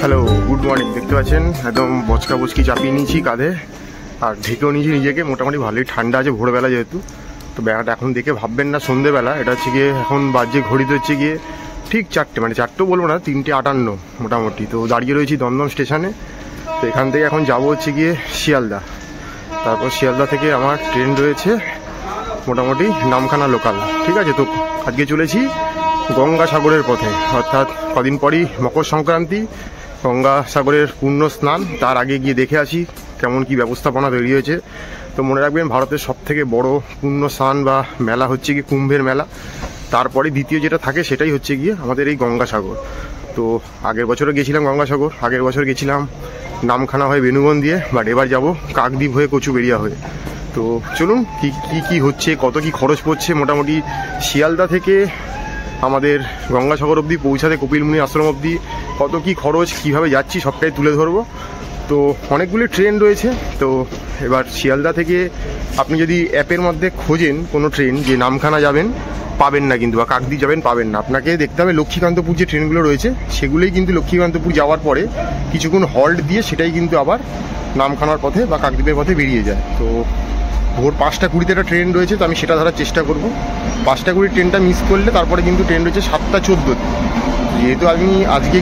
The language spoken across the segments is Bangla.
Hello, good morning. দেখতে পাচ্ছেন একদম বচকা বচকি চাপিয়ে নিয়েছি কাঁধে, আর ঢেকেও নিয়েছি নিজেকে। মোটামুটি ভালোই ঠান্ডা আছে ভোরবেলা যেহেতু। তো বেড়াটা এখন দেখে ভাববেন না সন্ধ্যেবেলা, এটা হচ্ছে গিয়ে এখন বাজে ঘড়িতে হচ্ছে গিয়ে ঠিক 4টে, মানে 4টেও বলবো না, 3:58 মোটামুটি। তো দাঁড়িয়ে রয়েছি দমদম স্টেশনে। তো এখান থেকে এখন যাবো হচ্ছে গিয়ে শিয়ালদা। তারপর শিয়ালদা থেকে আমার ট্রেন রয়েছে মোটামুটি নামখানা লোকাল। ঠিক আছে, তো আজকে চলেছি গঙ্গাসাগরের পথে, অর্থাৎ কদিন পরই মকর সংক্রান্তি, গঙ্গাসাগরের পূর্ণ স্নান। তার আগে গিয়ে দেখে আসি কেমন কি ব্যবস্থাপনা তৈরি হয়েছে। তো মনে রাখবেন, ভারতের সবথেকে বড় পূর্ণ স্নান বা মেলা হচ্ছে গিয়ে কুম্ভের মেলা। তারপরে দ্বিতীয় যেটা থাকে সেটাই হচ্ছে গিয়ে আমাদের এই গঙ্গাসাগর। তো আগের বছরও গেছিলাম গঙ্গাসাগর, আগের বছর গেছিলাম নামখানা হয়ে বেনুবন দিয়ে, বাট এবার যাব কাকদ্বীপ হয়ে কচুবেড়িয়া হয়ে। তো চলুন কি হচ্ছে, কত কি খরচ পড়ছে, মোটামুটি শিয়ালদা থেকে আমাদের গঙ্গাসাগর অবধি পৌঁছাতে, কপিলমুনি আশ্রম অবধি কত কি খরচ, কিভাবে যাচ্ছি সবটাই তুলে ধরবো। তো অনেকগুলি ট্রেন রয়েছে। তো এবার শিয়ালদা থেকে আপনি যদি অ্যাপের মধ্যে খোঁজেন কোনো ট্রেন যে নামখানা যাবেন, পাবেন না কিন্তু, বা কাকদ্বীপ যাবেন পাবেন না। আপনাকে দেখতে হবে লক্ষ্মীকান্তপুর যে ট্রেনগুলো রয়েছে সেগুলোই কিন্তু লক্ষ্মীকান্তপুর যাওয়ার পরে কিছুক্ষণ হল্ট দিয়ে সেটাই কিন্তু আবার নামখানার পথে বা কাকদ্বীপের পথে বেরিয়ে যায়। তো ভোর 5:20 একটা ট্রেন রয়েছে, তো আমি সেটা ধরার চেষ্টা করব। 5:20 ট্রেনটা মিস করলে তারপরে কিন্তু ট্রেন রয়েছে 7:14। যেহেতু আমি আজকে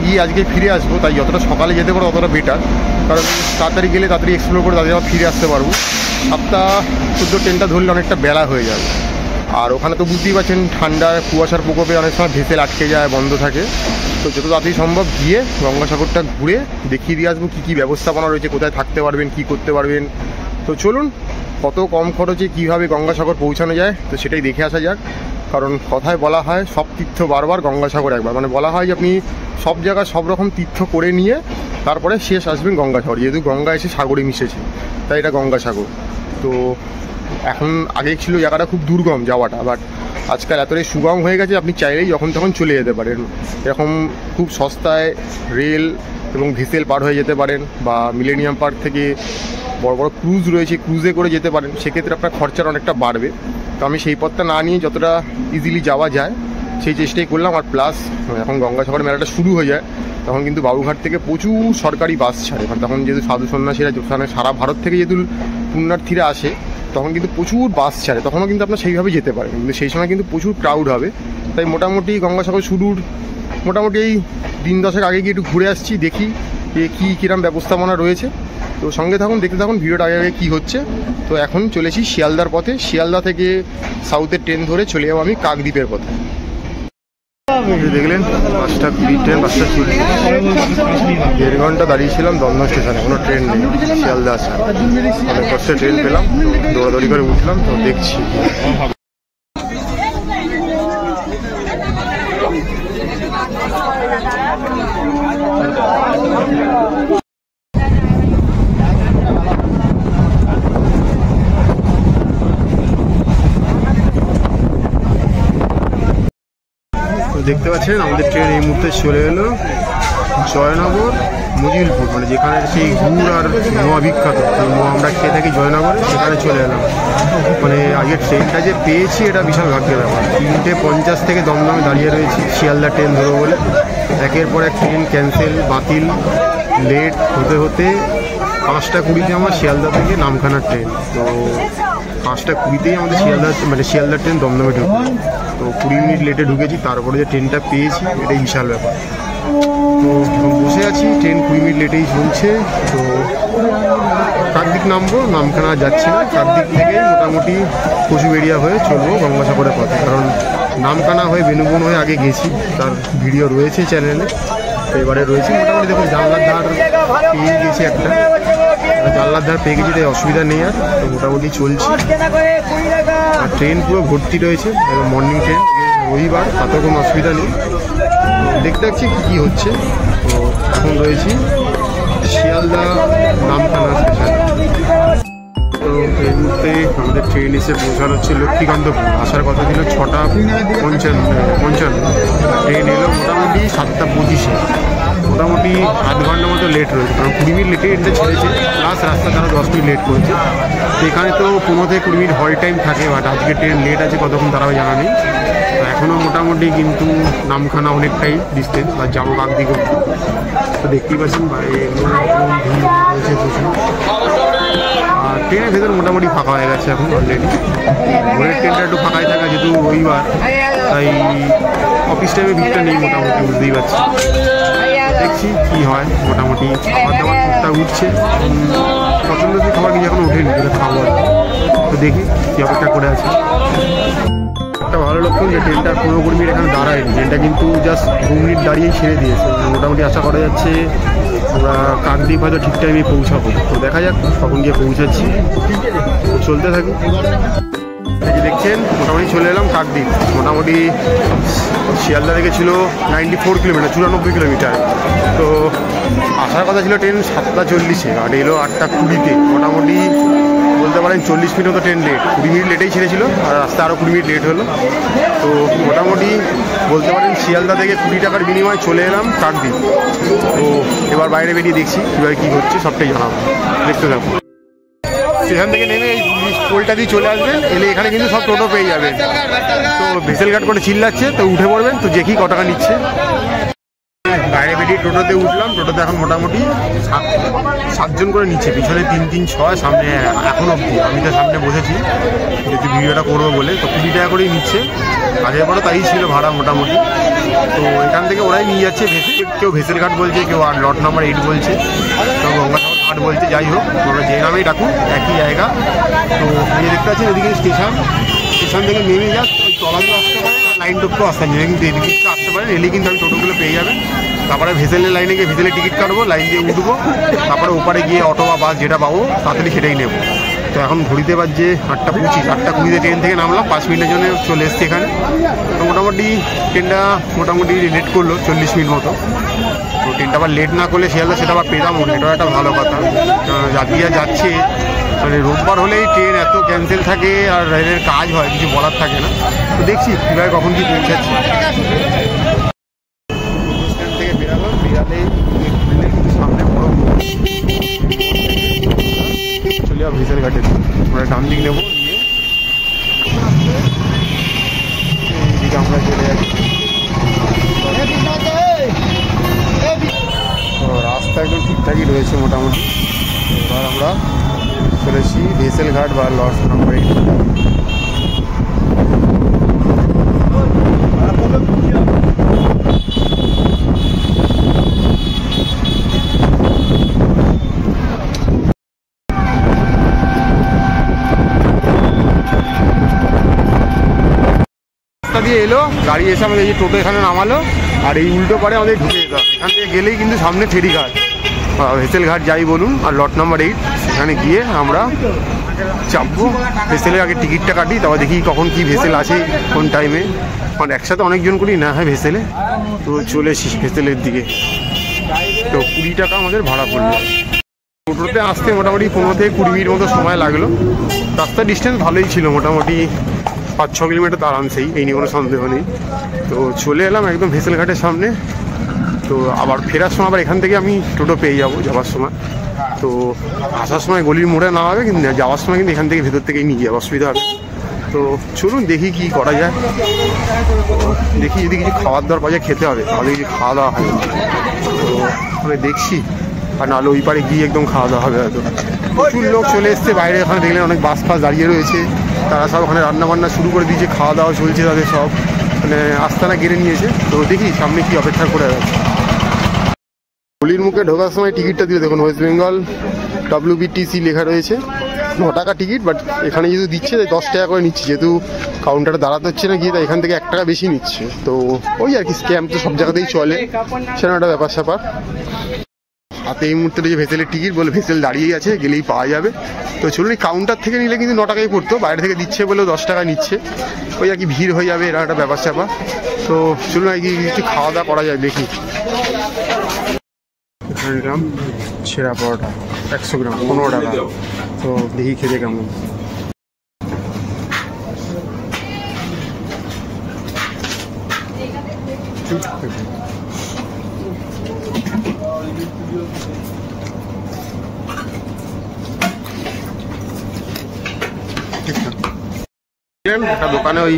ফিরে আসবো, তাই যতটা সকালে যেতে পারবো ততটা বেটার, কারণ তাড়াতাড়ি গেলে তাড়াতাড়ি এক্সপ্লোর করে তাড়াতাড়ি আবার ফিরে আসতে পারবো। 7:14 ট্রেনটা ধরলে অনেকটা বেলা হয়ে যাবে। আর ওখানে তো বুঝতেই পারছেন, ঠান্ডার কুয়াশার প্রকোপে অনেক সময় ভেসেল আটকে যায়, বন্ধ থাকে। তো যত তাড়াতাড়ি সম্ভব গিয়ে গঙ্গাসাগরটা ঘুরে দেখিয়ে দিয়ে আসবো কী ব্যবস্থাপনা রয়েছে, কোথায় থাকতে পারবেন, কি করতে পারবেন। তো চলুন, কত কম খরচে কীভাবে গঙ্গাসাগর পৌঁছানো যায় তো সেটাই দেখে আসা যাক। কারণ কথায় বলা হয় সব তীর্থ বারবার, গঙ্গাসাগর একবার। মানে বলা হয় যে আপনি সব জায়গায় সব রকম তীর্থ করে নিয়ে তারপরে শেষ আসবেন গঙ্গাসাগর, যেহেতু গঙ্গা এসে সাগরে মিশেছে, তাই এটা গঙ্গাসাগর। তো এখন আগে ছিল জায়গাটা খুব দুর্গম যাওয়াটা, বাট আজকাল এতটাই সুগম হয়ে গেছে, আপনি চাইলেই যখন তখন চলে যেতে পারেন। এরকম খুব সস্তায় রেল এবং ভেসেল পার হয়ে যেতে পারেন, বা মিলেনিয়াম পার্ক থেকে বড় বড় ক্রুজ রয়েছে, ক্রুজে করে যেতে পারেন। সেক্ষেত্রে আপনার খরচাটা অনেকটা বাড়বে। তো আমি সেই পথটা না নিয়ে যতটা ইজিলি যাওয়া যায় সেই চেষ্টাই করলাম। আর প্লাস এখন গঙ্গাসাগর মেলাটা শুরু হয়ে যায়, তখন কিন্তু বাবুঘাট থেকে প্রচুর সরকারি বাস ছাড়ে। কারণ তখন যেহেতু সাধু সন্ন্যাসীরা ওখানে সারা ভারত থেকে যেহেতু পুণ্যার্থীরা আসে, তখন কিন্তু প্রচুর বাস ছাড়ে। তখনও কিন্তু আপনার সেইভাবে যেতে পারেন, কিন্তু সেই সময় কিন্তু প্রচুর ক্রাউড হবে। তাই মোটামুটি গঙ্গাসাগর শুরুর মোটামুটি এই দিন 10 আগে গিয়ে একটু ঘুরে আসছি, দেখি যে কীরকম ব্যবস্থাপনা রয়েছে। তো সঙ্গে থাকুন, দেখতে থাকুন ভিডিওটা আগে কী হচ্ছে। তো এখন চলেছি শিয়ালদার পথে। শিয়ালদা থেকে সাউথের ট্রেন ধরে চলে যাবো আমি কাকদ্বীপের পথে। দেখলেন 5:20 ট্রেন, 5:40। 1.5 ঘন্টা দাঁড়িয়েছিলাম দমদম স্টেশনে, কোনো ট্রেন নেই শিয়ালদা আসা। অনেক কষ্টে ট্রেন পেলাম, দৌড়াদৌড়ি করে উঠলাম। তো দেখছি দেখতে পাচ্ছেন আমাদের ট্রেন এই মুহূর্তে চলে এলো জয়নগর মজিলপুর, মানে যেখানে সেই গুড় আর মোয়া বিখ্যাত। মোয়া আমরা খেয়ে থাকি জয়নগরে, সেখানে চলে এলাম। মানে আগে ট্রেনটা যে পেয়েছি এটা বিশাল ভাগ্যের ব্যাপার। 3:50 থেকে দমদমে দাঁড়িয়ে রয়েছি শিয়ালদা ট্রেন ধরবো বলে। একের পর এক ট্রেন ক্যান্সেল, বাতিল, লেট হতে হতে 5:20 আমার শিয়ালদা থেকে নামখানার ট্রেন। তো 5:20 আমাদের শিয়ালদা ট্রেন দমদমে ঢুকে। তো 20 মিনিট লেটে ঢুকেছি, তারপরে যে ট্রেনটা পেয়েছি এটাই বিশাল ব্যাপার। তো বসে আছি, ট্রেন 20 মিনিট লেটেই চলছে। তো কাকদ্বীপ নামবো, নামখানা যাচ্ছি না। কাকদ্বীপ থেকে মোটামুটি কচুবেড়িয়া হয়ে চলবো গঙ্গাসাগরের পথে। কারণ নামখানা হয়ে বেনুবন হয়ে আগে গেছি, তার ভিডিও রয়েছে চ্যানেলে। তো এবারে রয়েছে মোটামুটি, দেখুন জানলার ধার পেয়ে গেছি, একটা জানলার ধার পেয়ে গেছি, তাই অসুবিধা নেই আর। তো মোটামুটি চলছি। আর ট্রেন পুরো ভর্তি রয়েছে, মর্নিং ট্রেন, রবিবার, তাতে কোনো অসুবিধা নেই। দেখতে পাচ্ছি কী হচ্ছে। তো এখন রয়েছি শিয়ালদা নামখানা স্টেশন। তো এই মুহূর্তে আমাদের ট্রেন এসে পৌঁছানো হচ্ছে লক্ষ্মীকান্তপুর। আসার কথা ছিল 6:55। ট্রেন এলো মোটামুটি 7:25। মোটামুটি আধ ঘন্টার মতো লেট রয়েছে, কারণ 20 মিনিট লেটে ট্রেনটা ছেড়েছে, প্লাস রাস্তা তারা 10 মিনিট লেট করেছে। তো এখানে তো 15 থেকে 20 মিনিট হল টাইম থাকে, বাট আজকে ট্রেন লেট আছে, কতক্ষণ তারাও জানা নেই। তো এখনও মোটামুটি কিন্তু নামখানা অনেকটাই ডিস্টেন্স, বা যাবো কাকদ্বীপ অবধি। তো দেখতেই পাচ্ছেন বাইরে ভিড় রয়েছে প্রচুর। আর ট্রেনের ভেতর মোটামুটি ফাঁকা হয়ে গেছে এখন অলরেডি। ভোরের ট্রেনটা একটু ফাঁকাই থাকা, যেহেতু রবিবার, তাই অফিস টাইমে ভিড়টা নেই মোটামুটি, বুঝতেই পারছি। দেখছি কী হয়। মোটামুটি খাবার দাবার টুকটাক উঠছে, পছন্দের খাবার কিছু এখন ওঠেনি, যেটা খাবো। তো দেখি কী অপেক্ষা করে আছে। একটা ভালো লক্ষণ যে ট্রেনটা 15-20 মিনিট এখানে দাঁড়ায়নি, ট্রেনটা কিন্তু জাস্ট 2 মিনিট দাঁড়িয়েই ছেড়ে দিয়েছে। মোটামুটি আশা করা যাচ্ছে আমরা কাকদ্বীপ হয়তো ঠিক টাইমে পৌঁছাবো। তো দেখা যাক কখন গিয়ে পৌঁছাচ্ছি, চলতে থাকি। এই যে দেখছেন মোটামুটি চলে এলাম কাকদ্বীপ। মোটামুটি শিয়ালদা থেকে ছিল 94 কিলোমিটার, 94 কিলোমিটার। তো আসার কথা ছিল ট্রেন 7:40-এ, আর এলো 8:20-তে। মোটামুটি বলতে পারেন 40 মিনিট মতো ট্রেন লেট, 20 মিনিট লেটেই ছেড়েছিল, আর রাস্তা আরও 20 মিনিট লেট হলো। তো মোটামুটি বলতে পারেন শিয়ালদা থেকে 20 টাকার বিনিময়ে চলে এলাম কাকদ্বীপ। তো এবার বাইরে বেরিয়ে দেখছি কীভাবে কী হচ্ছে, সবটাই জানাবো, দেখতে থাকবো। স্টেশন থেকে নেমে এই পোলটা দিয়ে চলে আসবেন, এলে এখানে কিন্তু সব টোটো পেয়ে যাবেন। তো ভেসেলঘাট করে চিল্লাচ্ছে, তো উঠে পড়বেন। তো দেখি ক টাকা নিচ্ছে। বাইরে বেরিয়ে টোটোতে উঠলাম। টোটোতে এখন মোটামুটি 7 জন করে নিচ্ছে, পিছনে 3-3-6, সামনে এখন অবধি। আমি তো সামনে বসেছি যেহেতু ভিডিওটা করবো বলে। তো 20 টাকা করেই নিচ্ছে, আগের পরে তাই ছিল ভাড়া মোটামুটি। তো এখান থেকে ওরাই নিয়ে যাচ্ছে। কেউ ভেসেলঘাট বলছে, কেউ আর লট নাম্বার 8 বলছে, কেউ গঙ্গাসাগর ঘাট বলছে। যাই হোক, তোমরা যে নামেই ডাকুন একই জায়গা। তো এই দেখতে পাচ্ছেন এদিকে স্টেশন থেকে নেমে যাক, ওই তলাতেও আসতে পারে, লাইন টপকেও আসতে পারে, কিন্তু এদিকে আসতে পারেন। এলে কিন্তু আমি টোটোগুলো পেয়ে যাবেন। তারপরে ভেসেলের লাইনে গিয়ে ভেসেলের টিকিট কাটবো, লাইন দিয়ে উঠবো, তারপরে ওপারে গিয়ে অটো বা বাস যেটা পাবো তাড়াতাড়ি সেটাই নেবো। তো এখন ঘড়িতে বাজছে 8:25, 8:20-তে ট্রেন থেকে নামলাম, 5 মিনিটের জন্য চলে এসছি এখানে। তো মোটামুটি ট্রেনটা মোটামুটি লেট করলো 40 মিনিট মতো। তো ট্রেনটা আবার লেট না করলে শিয়ালদা সেটা আবার পেতামও না, এটাও একটা ভালো কথা। যাত্রীরা যাচ্ছে, মানে রোববার হলেই ট্রেন এত ক্যান্সেল থাকে আর রেলের কাজ হয়, কিছু বলার থাকে না। তো দেখছি কীভাবে কখন কি পৌঁছাচ্ছি। স্ট্যান্ড থেকে বেরালাম, বেরালেই সামনে বড় চলে যাবো ভেসেলঘাটের। আমরা ডান দিক নেবো, নিয়ে এইদিকে আমরা চলে যাচ্ছি। তো রাস্তা একদম ঠিকঠাকই রয়েছে মোটামুটি। এবার আমরা চলেছি ভেসেলঘাট বা লট নাম্বার 8। দিয়ে এলো গাড়ি, এসে আমাদের এই টোটো এখানে নামালো, আর এই উল্টো পারে আমাদের ঢুকে যেতে হবে। এখান থেকে গেলেই কিন্তু সামনে ফেরিঘাট, ভেসেলঘাট যাই বলুন, আর লট নাম্বার 8 সেখানে গিয়ে আমরা চাপবো। ভেসেলের আগে টিকিটটা কাটি, তারপর দেখি কখন কি ভেসেল আছে কোন টাইমে। কারণ একসাথে অনেকজন করি না হয় ভেসেলে। তো চলে এসি ভেসেলের দিকে। তো 20 টাকা আমাদের ভাড়া পড়লো। টোটোতে আসতে মোটামুটি 15 থেকে 20 মিনিট মতো সময় লাগলো। রাস্তার ডিস্টেন্স ভালোই ছিল, মোটামুটি 5-6 কিলোমিটার আরামসেই, এই নিয়ে কোনো সন্দেহ নেই। তো চলে এলাম একদম ভেসেলঘাটের সামনে। তো আবার ফেরার সময় আবার এখান থেকে আমি টোটো পেয়ে যাবো যাওয়ার সময়। তো আসার সময় গলির মোড়ে নামাবে, কিন্তু যাওয়ার সময় কিন্তু এখান থেকে ভেতর থেকেই নিয়ে যাবো, অসুবিধা হবে। তো চলুন দেখি কি করা যায়। দেখি যদি কিছু খাবার দাবার পাওয়া যায়, খেতে হবে, আমাদের কিছু খাওয়া দাওয়া হয়। তো আমি দেখছি, আর নাহলে ওই পারে গিয়ে একদম খাওয়া দাওয়া হবে হয়তো। প্রচুর লোক চলে এসছে বাইরে, ওখানে দেখলেন অনেক বাস ফাস দাঁড়িয়ে রয়েছে, তারা সব ওখানে রান্নাবান্না শুরু করে দিয়েছে, খাওয়া দাওয়া চলছে তাদের সব, মানে আস্তানা গেড়ে নিয়েছে। তো দেখি সামনে কি অপেক্ষা করে আছে। গলির মুখে ঢোকার সময় টিকিটটা দিয়ে দেখুন, ওয়েস্ট বেঙ্গল WBTC লেখা রয়েছে, 9 টাকা টিকিট। বাট এখানে যেহেতু দিচ্ছে 10 টাকা করে নিচ্ছে, যেহেতু কাউন্টারে দাঁড়াতে হচ্ছে না গিয়ে, তাই এখান থেকে 1 টাকা বেশি নিচ্ছে। তো ওই আর কি, স্ক্যাম তো সব জায়গাতেই চলে, সেরকম একটা ব্যাপার স্যাপার। হাতে এই মুহূর্তে যে ভেসেলের টিকিট বলে ভেসেল দাঁড়িয়েই আছে, গেলেই পাওয়া যাবে। তো চলুন, এই কাউন্টার থেকে নিলে কিন্তু 9 টাকাই পড়তো, বাইরে থেকে দিচ্ছে বলেও 10 টাকা নিচ্ছে। ওই আর কি, ভিড় হয়ে যাবে, এরকম একটা ব্যাপার স্যাপার। তো চলুন আর কি কিছু খাওয়া দাওয়া করা যায়, দেখি। এখানে নিলাম ছেঁড়া পরোটা 100 গ্রাম 15 টাকা। তো দেখি খেতে কেমন। চিকেন একটা দোকানে ওই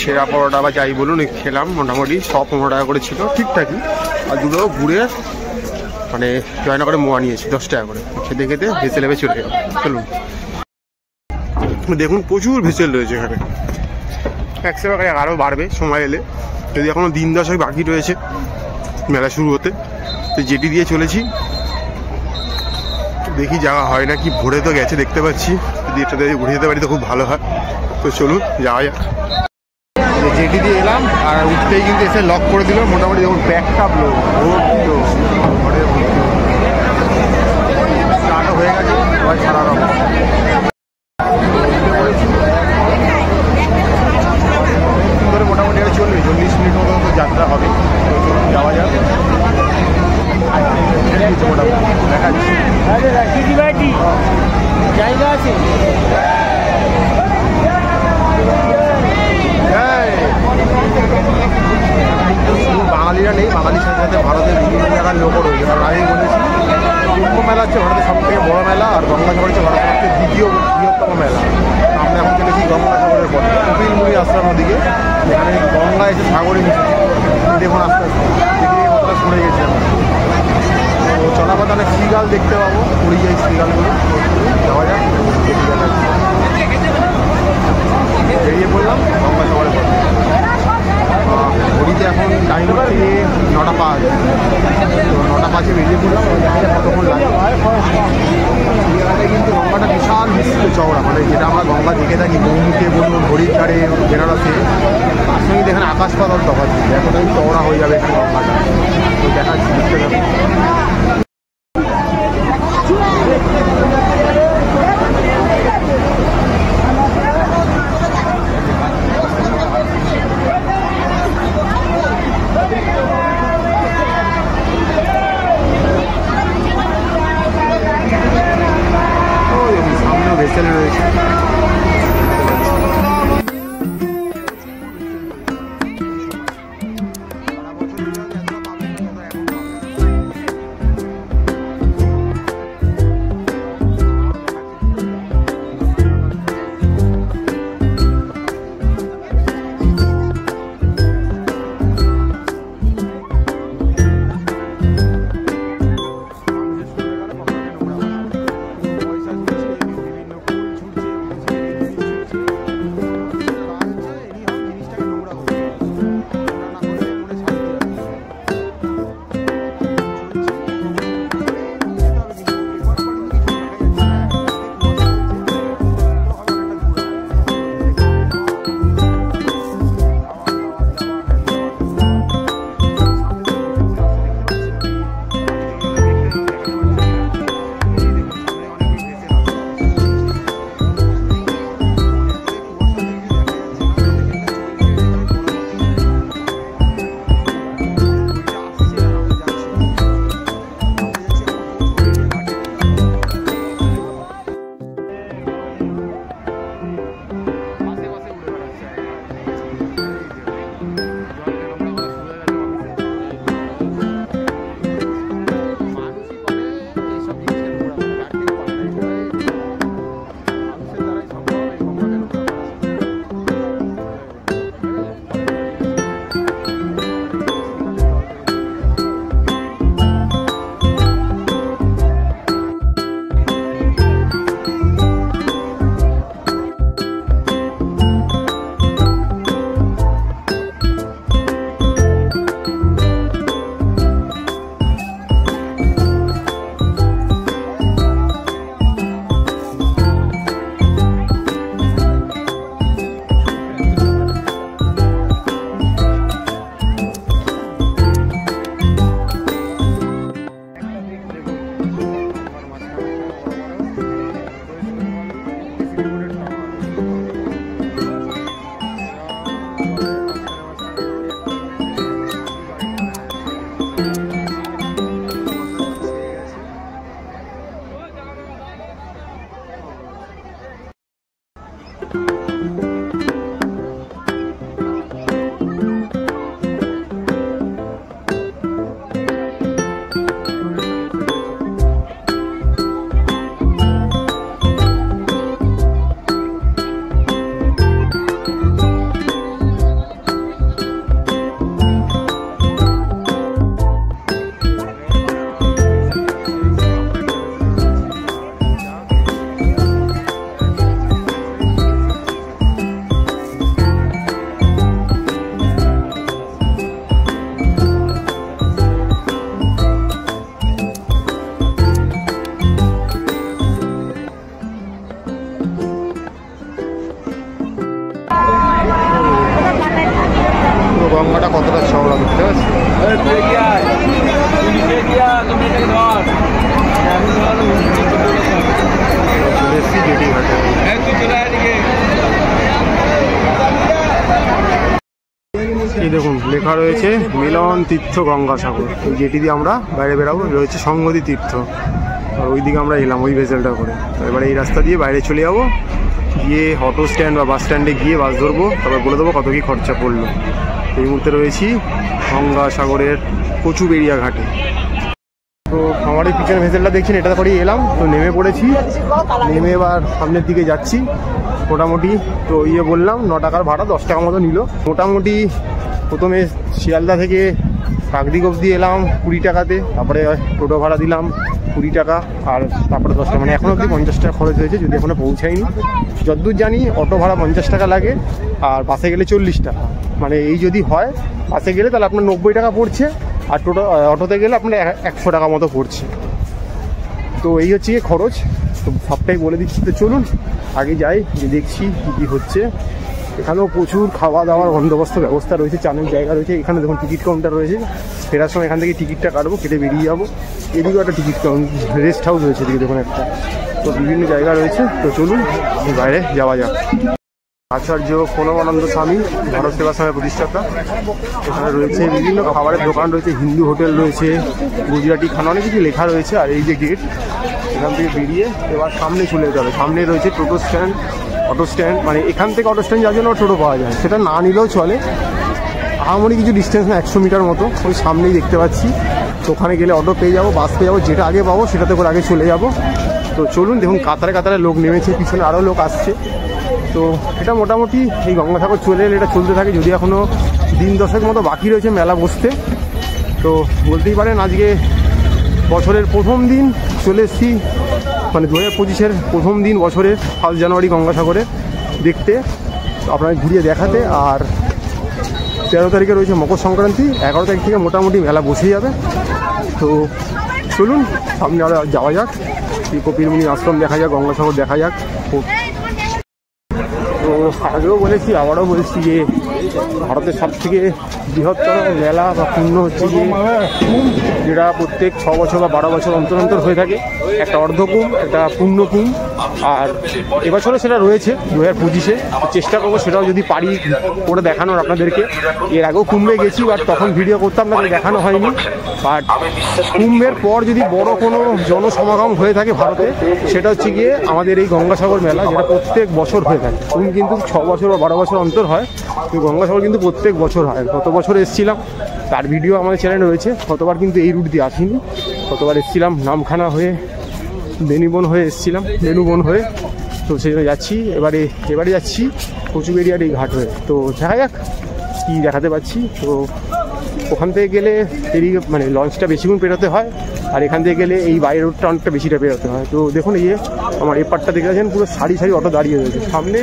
সেরা পরোটা বা যাই বলুন খেলাম, মোটামুটি সব 15 টাকা করে ছিল, ঠিকঠাকই। আর দুটো ঘুরে মানে জয়নগরে মোয়া নিয়েছি 10 টাকা করে, খেতে খেতে ভেসে লেবে চলে গেল। চলুন দেখুন প্রচুর ভেসেল রয়েছে এখানে, একশো টাকা আরও বাড়বে সময় এলে, যদি এখনও দিন 10 বাকি রয়েছে মেলা শুরু হতে। তো যেটি দিয়ে চলেছি, দেখি যাওয়া হয় না কি, ভরে তো গেছে দেখতে পাচ্ছি, যদি এটা দিয়ে ঘুরে যেতে পারি তো খুব ভালো হয়। তো চলুন যাওয়া যাক। যেটি দিয়ে এলাম আর উঠতেই কিন্তু এসে লক করে দিল, মোটামুটি যখন ব্যাকটা লোক স্টার্ট হয়ে গেছে সবাই সারা রকম। মোটামুটি চলবে 40 মিনিট মতো যাত্রা হবে, যাওয়া যাক। মোটামুটি দেখাচ্ছি জায়গা আছে। বাঙালিরা নেই, বাঙালির সাথে সাথে ভারতের বিভিন্ন জায়গার লোকও রয়েছে। কারণ আগেই বলেছি কুম্ভ মেলা হচ্ছে ভারতের সব থেকে বড় মেলা, আর গঙ্গাসাগর হচ্ছে ভারতের সবচেয়ে দ্বিতীয় বৃহত্তম মেলা। আমরা এখন চলেছি গঙ্গাসাগরের পথে, কপিলমুনি আশ্রম দিকে, যেখানে গঙ্গা এসে সাগরে মিশেছে। দেখুন আস্তে আস্তে দেখে কতটা সরে গেছে। তো চলাপথে অনেক সিগাল দেখতে পাবো, পুরী যাই সিগালগুলো, যাওয়া যাক। বেরিয়ে পড়লাম গঙ্গাসাগরের পথে। ঘড়িতে এখন টাইম হচ্ছে 9টা 5, তো 9টা 5-এ বেরিয়ে পড়লাম। কতক্ষণ লাগে কিন্তু গঙ্গাটা বিশাল বিস্তৃত চওড়া, মানে যেটা আমরা গঙ্গা দেখে থাকি গৌমুখে বলুন, হরিদ্বারে, বেনারসে, তার সঙ্গে এখানে আকাশ পাতাল তফাৎ, এতটাই চওড়া হয়ে যাবে এখানে গঙ্গাটা। তো দেখাচ্ছি দেখতে যাবে। সামনেও ভেসেল রয়েছে। দেখুন লেখা রয়েছে মিলন তীর্থ গঙ্গাসাগর। এই যেটি দিয়ে আমরা বাইরে বেরাবো রয়েছে সংগতি তীর্থ, আর ওইদিকে আমরা এলাম ওই ভেসেলটা করে। তো এবারে এই রাস্তা দিয়ে বাইরে চলে যাবো, গিয়ে অটো স্ট্যান্ড বা বাস স্ট্যান্ডে গিয়ে বাস ধরবো, তারপর বলে দেবো কত কী খরচা পড়লো। এই মুহূর্তে রয়েছি গঙ্গাসাগরের কচুবেড়িয়া ঘাটে। তো আমার এই পিছনে ভেসেলটা দেখছেন, এটা করেই এলাম। তো নেমে পড়েছি, নেমে এবার সামনের দিকে যাচ্ছি। মোটামুটি তো বললাম 9 টাকার ভাড়া, 10 টাকা মতো নিল। মোটামুটি প্রথমে শিয়ালদা থেকে কাকদ্বীপ অবধি এলাম 20 টাকাতে, তারপরে টোটো ভাড়া দিলাম 20 টাকা, আর তারপরে 10 টাকা, মানে এখন অবধি 50 টাকা খরচ হয়েছে, যদি এখনো পৌঁছায়নি। যতদূর জানি অটো ভাড়া 50 টাকা লাগে, আর বাসে গেলে 40 টাকা। মানে এই যদি হয় বাসে গেলে তাহলে আপনার 90 টাকা পড়ছে, আর অটোতে গেলে আপনার 100 টাকা মতো পড়ছে। তো এই হচ্ছে গিয়ে খরচ, তো সবটাই বলে দিচ্ছি। তো চলুন আগে যাই, যে দেখছি কী হচ্ছে। এখানেও প্রচুর খাওয়া দাওয়ার বন্দোবস্ত ব্যবস্থা রয়েছে, চানের জায়গা রয়েছে। এখানে দেখুন টিকিট কাউন্টার রয়েছে, ফেরার সময় এখান থেকে টিকিটটা কাটবো, কেটে বেরিয়ে যাবো। এদিকেও একটা টিকিট রেস্ট হাউস রয়েছে এদিকে দেখুন একটা, তো বিভিন্ন জায়গা রয়েছে। তো চলুন বাইরে যাওয়া যাক। আচার্য প্রণবানন্দ স্বামী ভারত সেবাশ্রমের প্রতিষ্ঠাতা। এখানে রয়েছে বিভিন্ন খাবারের দোকান রয়েছে, হিন্দু হোটেল রয়েছে, গুজরাটি খানা, অনেক কিছু লেখা রয়েছে। আর এই যে গেট, এখান থেকে বেরিয়ে এবার সামনে চলে যেতে হবে। সামনে রয়েছে টোটো স্ট্যান্ড, অটো স্ট্যান্ড, মানে এখান থেকে অটো স্ট্যান্ড যাওয়ার জন্য টোটো পাওয়া যায়, সেটা না নিলেও চলে। আহামরি কিছু ডিস্টেন্স না, 100 মিটার মতো, ওই সামনেই দেখতে পাচ্ছি। তো ওখানে গেলে অটো পেয়ে যাবো, বাস পেয়ে যাবো, যেটা আগে পাবো সেটাতে করে আগে চলে যাব। তো চলুন, দেখুন কাতারে কাতারে লোক নেমেছে, পিছনে আরও লোক আসছে। তো এটা মোটামুটি এই গঙ্গাসাগর চলে এলে এটা চলতে থাকে, যদি এখনও দিন 10 মতো বাকি রয়েছে মেলা বসতে। তো বলতেই পারেন আজকে বছরের প্রথম দিন চলে এসেছি, মানে 2025-এর প্রথম দিন বছরের 1 জানুয়ারি গঙ্গাসাগরে দেখতে, আপনাকে ঘুরিয়ে দেখাতে। আর 13 তারিখে রয়েছে মকর সংক্রান্তি, 11 তারিখ থেকে মোটামুটি মেলা বসে যাবে। তো চলুন সামনে আরও যাওয়া যাক, এই কপিলমুনি আশ্রম দেখা যাক, গঙ্গাসাগর দেখা যাক। তো আগেও বলেছি, আবারও বলছি যে ভারতের সবথেকে বৃহত্তর মেলা বা পুণ্য হচ্ছে যে যেটা প্রত্যেক 6 বছর বা 12 বছর অন্তর অন্তর হয়ে থাকে। একটা অর্ধকুম্ভ, একটা পূর্ণ কুম্ভ, আর এবছরও সেটা রয়েছে 2025-এ। তো চেষ্টা করবো সেটাও যদি পারি করে দেখানোর আপনাদেরকে। এর আগেও কুম্ভে গেছি, বাট তখন ভিডিও করতাম না, দেখানো হয়নি। বাট কুম্ভের পর যদি বড় কোনো জনসমাগম হয়ে থাকে ভারতে, সেটা হচ্ছে গিয়ে আমাদের এই গঙ্গাসাগর মেলা, যেটা প্রত্যেক বছর হয়ে থাকে। কুম্ভ কিন্তু 6 বছর বা 12 বছর অন্তর হয়, তো গঙ্গাসাগর কিন্তু প্রত্যেক বছর হয়। গত বছর এসেছিলাম, তার ভিডিও আমাদের চ্যানেলে রয়েছে। গতবার কিন্তু এই রুট দিয়ে আসিনি, গতবার এসেছিলাম নামখানা হয়ে, বেনুবন হয়ে এসেছিলাম, বেনুবন হয়ে। তো সেখানে যাচ্ছি এবারে যাচ্ছি কচুবেড়িয়ার এই ঘাট হয়ে। তো দেখা যাক কী দেখাতে পাচ্ছি। তো ওখান থেকে গেলে এদিকে মানে লঞ্চটা বেশিক্ষণ পেরোতে হয়, আর এখান থেকে গেলে এই বাইরের রোডটা অনেকটা বেশিটা পেরোতে হয়। তো দেখুন এই যে আমার এই পার্টটা দেখে আছেন, পুরো সারি সারি অটো দাঁড়িয়ে রয়েছে, সামনে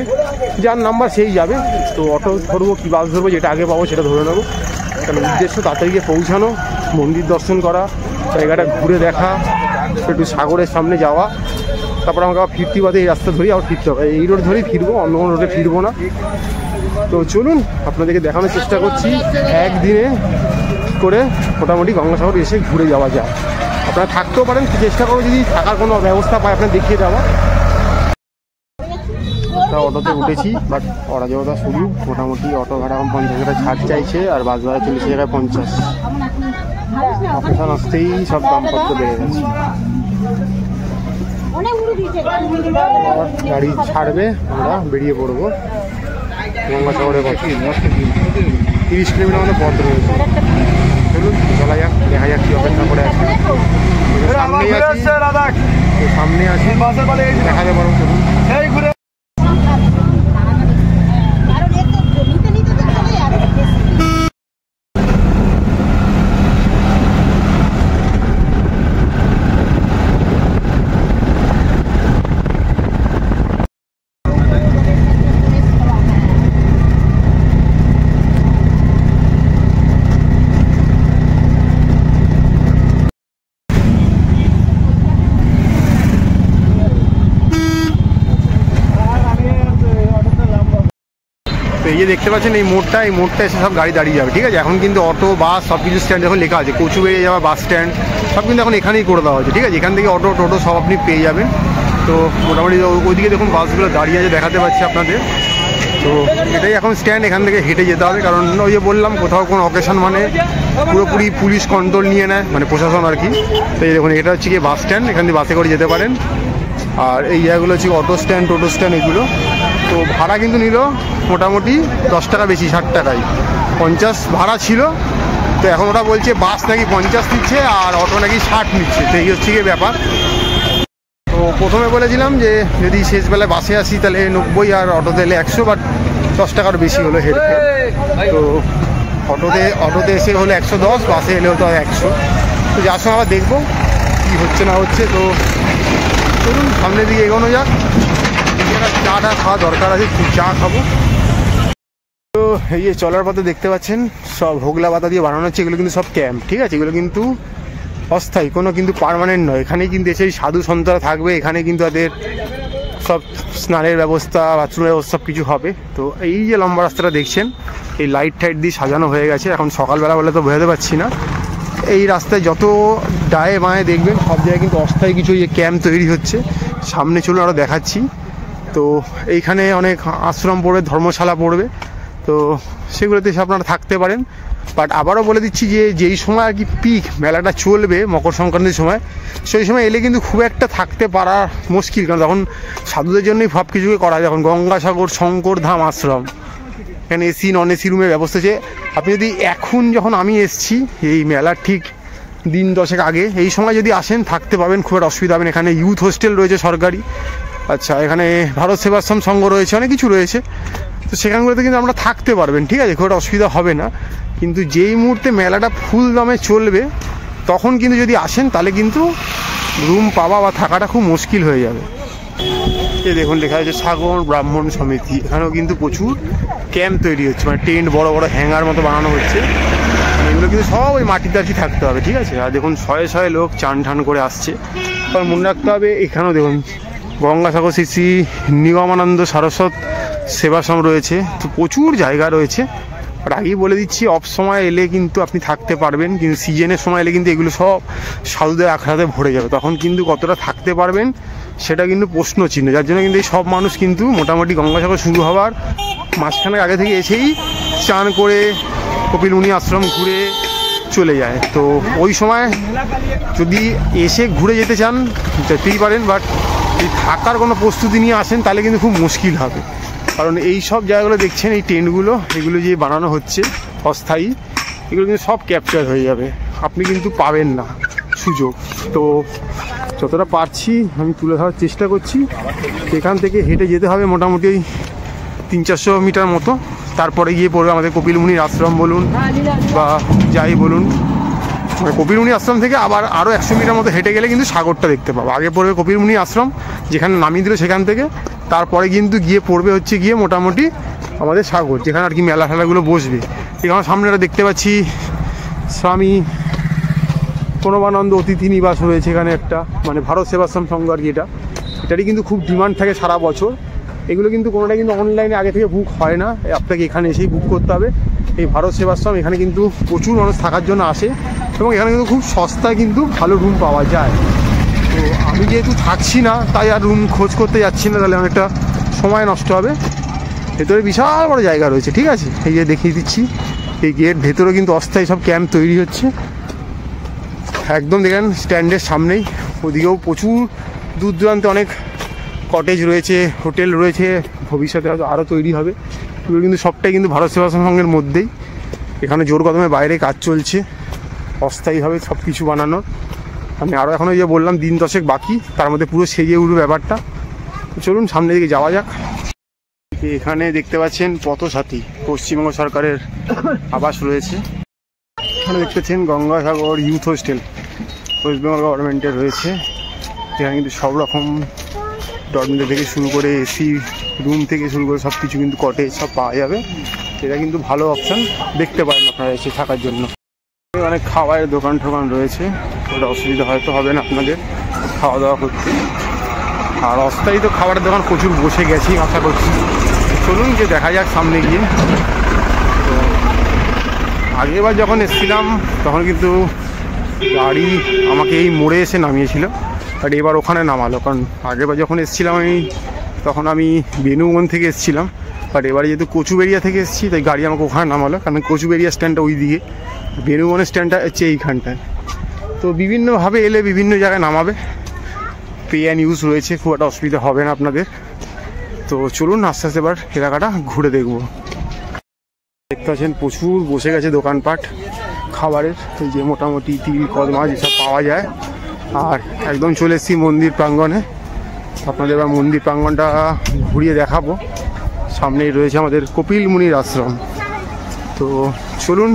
যার নাম্বার সেই যাবে। তো অটো ধরবো কি বাস ধরবো, যেটা আগে পাবো সেটা ধরে নেবো। কারণ উদ্দেশ্য তাড়াতাড়ি গিয়ে পৌঁছানো, মন্দির দর্শন করা, জায়গাটা ঘুরে দেখা, একটু সাগরের সামনে যাওয়া। তারপর আমাকে আবার ফিরতি পথে এই রাস্তা ধরেই আবার ফিরতে হবে, এই রোড ধরেই ফিরবো, অন্য কোনো রোডে ফিরবো না। তো চলুন আপনাদেরকে দেখানোর চেষ্টা করছি একদিনে করে মোটামুটি গঙ্গাসাগর এসে ঘুরে যাওয়া যায়। আপনারা থাকতেও পারেন, চেষ্টা করবো যদি থাকার কোনো ব্যবস্থা পায় আপনার দেখিয়ে দেওয়া। অটোতে উঠেছি, বাট অরাজকতা শুরু। মোটামুটি অটো ভাড়া এখন 50 টাকা ছাড় চাইছে, আর বাস ভাড়া 40 টাকা 50। অপশন আসতেই সব দামপত্র বেড়ে গেছে। গাড়ি ছাড়বে, আমরা বেরিয়ে পড়বো গঙ্গাসাগরের পথে। 30 কিলোমিটার মতো পথ রয়েছে। চলুন চলা যাক, দেখা যাক কি অপেক্ষা করে আছে। সামনে আছি দেখাতে পারবো। চলুন এই যে দেখতে পাচ্ছেন এই মোড়টা এসে সব গাড়ি দাঁড়িয়ে যাবে, ঠিক আছে। এখন কিন্তু অটো বাস সব কিছু স্ট্যান্ড যখন লেখা আছে, কচুবেড়িয়া যাওয়া বাস স্ট্যান্ড সব কিন্তু এখন এখানেই করে দেওয়া হয়েছে, ঠিক আছে। এখান থেকে অটো টোটো সব আপনি পেয়ে যাবেন। তো মোটামুটি ওইদিকে দেখুন বাসগুলো দাঁড়িয়ে আছে, দেখাতে পাচ্ছি আপনাদের। তো এটাই এখন স্ট্যান্ড, এখান থেকে হেঁটে যেতে হবে, কারণ ওই যে বললাম কোথাও কোনো অকেশন মানে পুরোপুরি পুলিশ কন্ট্রোল নিয়ে নেয়, মানে প্রশাসন আর কি। তো এই দেখুন, এটা হচ্ছে কি বাস স্ট্যান্ড, এখান থেকে বাসে করে যেতে পারেন। আর এই জায়গাগুলো হচ্ছে অটো স্ট্যান্ড, টোটো স্ট্যান্ড এগুলো। তো ভাড়া কিন্তু নিল মোটামুটি 10 টাকা বেশি, 60 টাকায়। 50 ভাড়া ছিল, তো এখন ওরা বলছে বাস নাকি 50 নিচ্ছে আর অটো নাকি 60 নিচ্ছে। তো এই হচ্ছে গিয়ে ব্যাপার। তো প্রথমে বলেছিলাম যে যদি শেষবেলায় বাসে আসি তাহলে 90 আর অটোতে এলে 100, বাট 10 টাকার বেশি হলো হেড। তো অটোতে এসে হলো 110, বাসে এলেও তো 100। তো যার সঙ্গে আবার দেখবো কী হচ্ছে না হচ্ছে। তো চলুন সামনের দিকে এগোনো যাক। চাটা খাওয়া দরকার আছে, চা খাবো। তো এই যে চলার পথে দেখতে পাচ্ছেন সব হোগলা পাতা দিয়ে বানানো হচ্ছে, এগুলো কিন্তু সব ক্যাম্প, ঠিক আছে? এগুলো কিন্তু অস্থায়ী, কোনো কিন্তু পার্মানেন্ট নয়। এখানেই কিন্তু এসে সাধু সন্তরা থাকবে, এখানে কিন্তু তাদের সব স্নানের ব্যবস্থা, বাথরুমের ব্যবস্থা সব কিছু হবে। তো এই যে লম্বা রাস্তাটা দেখছেন, এই লাইট টাইট দিয়ে সাজানো হয়ে গেছে। এখন সকালবেলা বলে তো বোঝাতে পারছি না। এই রাস্তায় যত ডায়ে বাঁয়ে দেখবেন সব জায়গায় কিন্তু অস্থায়ী কিছু এই ক্যাম্প তৈরি হচ্ছে। সামনে চলুন আরও দেখাচ্ছি। তো এইখানে অনেক আশ্রম পড়বে, ধর্মশালা পড়বে, তো সেগুলোতে এসে আপনারা থাকতে পারেন। বাট আবারও বলে দিচ্ছি যে যেই সময় আর কি পিক মেলাটা চলবে, মকর সংক্রান্তির সময়, সেই সময় এলে কিন্তু খুব একটা থাকতে পারা মুশকিল, কারণ তখন সাধুদের জন্যই সব কিছুকে করা হয়। যখন গঙ্গাসাগর শঙ্করধাম আশ্রম, এখানে এসি নন এসি রুমের ব্যবস্থা আছে। আপনি যদি এখন, যখন আমি এসছি এই মেলার ঠিক দিন 10 আগে, এই সময় যদি আসেন থাকতে পাবেন, খুব একটা অসুবিধা হবে না। এখানে ইউথ হোস্টেল রয়েছে সরকারি, আচ্ছা এখানে ভারত সেবাশ্রম সংঘ রয়েছে, অনেক কিছু রয়েছে। তো সেখানগুলোতে কিন্তু আমরা থাকতে পারবেন, ঠিক আছে? খুব একটা অসুবিধা হবে না। কিন্তু যেই মুহূর্তে মেলাটা ফুল দমে চলবে, তখন কিন্তু যদি আসেন তাহলে কিন্তু রুম পাওয়া বা থাকাটা খুব মুশকিল হয়ে যাবে। এই দেখুন লেখা আছে সাগর ব্রাহ্মণ সমিতি। এখানেও কিন্তু প্রচুর ক্যাম্প তৈরি হচ্ছে, মানে টেন্ট বড় বড় হ্যাঙ্গার মতো বানানো হচ্ছে। এগুলো কিন্তু সব ওই মাটিতে আর কি থাকতে হবে, ঠিক আছে? আর দেখুন শয়ে শয়ে লোক চান ঠান করে আসছে। কারণ মনে রাখতে হবে, এখানেও দেখুন গঙ্গাসাগর শ্রী শ্রী নিগমানন্দ সারস্বত সেবাশ্রম রয়েছে। তো প্রচুর জায়গা রয়েছে। আর আগেই বলে দিচ্ছি, অফ সময় এলে কিন্তু আপনি থাকতে পারবেন, কিন্তু সিজনের সময় এলে কিন্তু এগুলো সব সাধুদের আখড়াতে ভরে যাবে। তখন কিন্তু কতটা থাকতে পারবেন সেটা কিন্তু প্রশ্ন চিহ্ন। যার জন্য কিন্তু এই সব মানুষ কিন্তু মোটামুটি গঙ্গাসাগর শুরু হওয়ার মাঝখানের আগে থেকে এসেই চান করে কপিল মুনি আশ্রম ঘুরে চলে যায়। তো ওই সময় যদি এসে ঘুরে যেতে চান যেতেই পারেন, বাট এই থাকার কোনো প্রস্তুতি নিয়ে আসেন তাহলে কিন্তু খুব মুশকিল হবে। কারণ এই সব জায়গাগুলো দেখছেন, এই টেন্টগুলো এগুলো যে বানানো হচ্ছে অস্থায়ী, এগুলো কিন্তু সব ক্যাপচার হয়ে যাবে, আপনি কিন্তু পাবেন না সুযোগ। তো যতটা পারছি আমি তুলে ধরার চেষ্টা করছি। এখান থেকে হেঁটে যেতে হবে মোটামুটি 300-400 মিটার মতো, তারপরে গিয়ে পড়বে আমাদের কপিল মুনির আশ্রম বলুন বা যাই বলুন। মানে কপিল মুনি আশ্রম থেকে আবার আরও 100 মিটার মতো হেঁটে গেলে কিন্তু সাগরটা দেখতে পাবো। আগে পড়বে কপিল মুনি আশ্রম, যেখানে নামিয়ে দিল সেখান থেকে, তারপরে কিন্তু গিয়ে পড়বে হচ্ছে গিয়ে মোটামুটি আমাদের সাগর, যেখানে আর কি মেলা ফেলাগুলো বসবে। এখানে সামনে দেখতে পাচ্ছি স্বামী প্রণবানন্দ অতিথি নিবাস রয়েছে এখানে একটা, মানে ভারত সেবাশ্রম সংঘ আর কি। এটারই কিন্তু খুব ডিমান্ড থাকে সারা বছর। এগুলো কিন্তু কোনোটা কিন্তু অনলাইনে আগে থেকে বুক হয় না, আপনাকে এখানে এসেই বুক করতে হবে। এই ভারত সেবাশ্রম, এখানে কিন্তু প্রচুর মানুষ থাকার জন্য আসে এবং এখানে কিন্তু খুব সস্তায় কিন্তু ভালো রুম পাওয়া যায়। তো আমি যেহেতু থাকছি না তাই আর রুম খোঁজ করতে যাচ্ছি না, তাহলে অনেকটা সময় নষ্ট হবে। ভেতরে বিশাল বড় জায়গা রয়েছে, ঠিক আছে? এই যে দেখিয়ে দিচ্ছি, এই গেট ভেতরে কিন্তু অস্থায়ী সব ক্যাম্প তৈরি হচ্ছে। একদম দেখেন স্ট্যান্ডের সামনেই, ওদিকেও প্রচুর দূর দূরান্তে অনেক কটেজ রয়েছে, হোটেল রয়েছে, ভবিষ্যতে আরও তৈরি হবে। এগুলো কিন্তু সবটাই কিন্তু ভারত সেবাশ্রম সংঘের মধ্যেই। এখানে জোর কদমে বাইরে কাজ চলছে অস্থায়ীভাবে সব কিছু বানানোর। আমি আরও এখনও যে বললাম দিন 10 বাকি, তার মধ্যে পুরো সেজে উঠবে ব্যাপারটা। চলুন সামনের দিকে যাওয়া যাক। এখানে দেখতে পাচ্ছেন পথসাথী, পশ্চিমবঙ্গ সরকারের আবাস রয়েছে। এখানে দেখতে পাচ্ছেন Gangasagar youth hostel, West Bengal গভর্নমেন্টের রয়েছে। এখানে কিন্তু সব রকম ডরমিটারি থেকে শুরু করে এসি রুম থেকে শুরু করে সব কিছু কিন্তু কটেজ সব পাওয়া যাবে। এটা কিন্তু ভালো অপশান, দেখতে পারেন আপনারা এসে থাকার জন্য। অনেক খাবারের দোকান টোকান রয়েছে, ওটা অসুবিধা হয়তো হবে না আপনাদের খাওয়া দাওয়া করতে। আর অস্থায়ী তো খাবারের দোকান প্রচুর বসে গেছি আশা করছি। চলুন যে দেখা যাক সামনে গিয়ে। তো আগেরবার যখন এসেছিলাম তখন কিন্তু গাড়ি আমাকে এই মোড়ে এসে নামিয়েছিল, বাট এবার ওখানে নামালো। কারণ আগেরবার যখন এসেছিলাম তখন আমি বেনুগঞ্জ থেকে এসেছিলাম, বাট এবারে যেহেতু কচুবেড়িয়া থেকে এসেছি তাই গাড়ি আমাকে ওখানে নামালো, কারণ কচুবেড়িয়া স্ট্যান্ডটা ওই দিকে, বেনুবনের স্ট্যান্ডটা হচ্ছে এইখানটায়। তো বিভিন্নভাবে এলে বিভিন্ন জায়গায় নামাবে, পে অ্যান্ড ইউজ রয়েছে, খুব একটা অসুবিধা হবে না আপনাদের। তো চলুন আস্তে আস্তে এবার এলাকাটা ঘুরে দেখবো। দেখতে পাচ্ছেন প্রচুর বসে গেছে দোকানপাট খাবারের, এই যে মোটামুটি তিল কদ মাছ এসব পাওয়া যায়। আর একদম চলে এসেছি মন্দির প্রাঙ্গণে, আপনাদের এবার মন্দির প্রাঙ্গণটা ঘুরিয়ে দেখাবো। সামনেই রয়েছে আমাদের কপিল মুনির আশ্রম। তো চলুন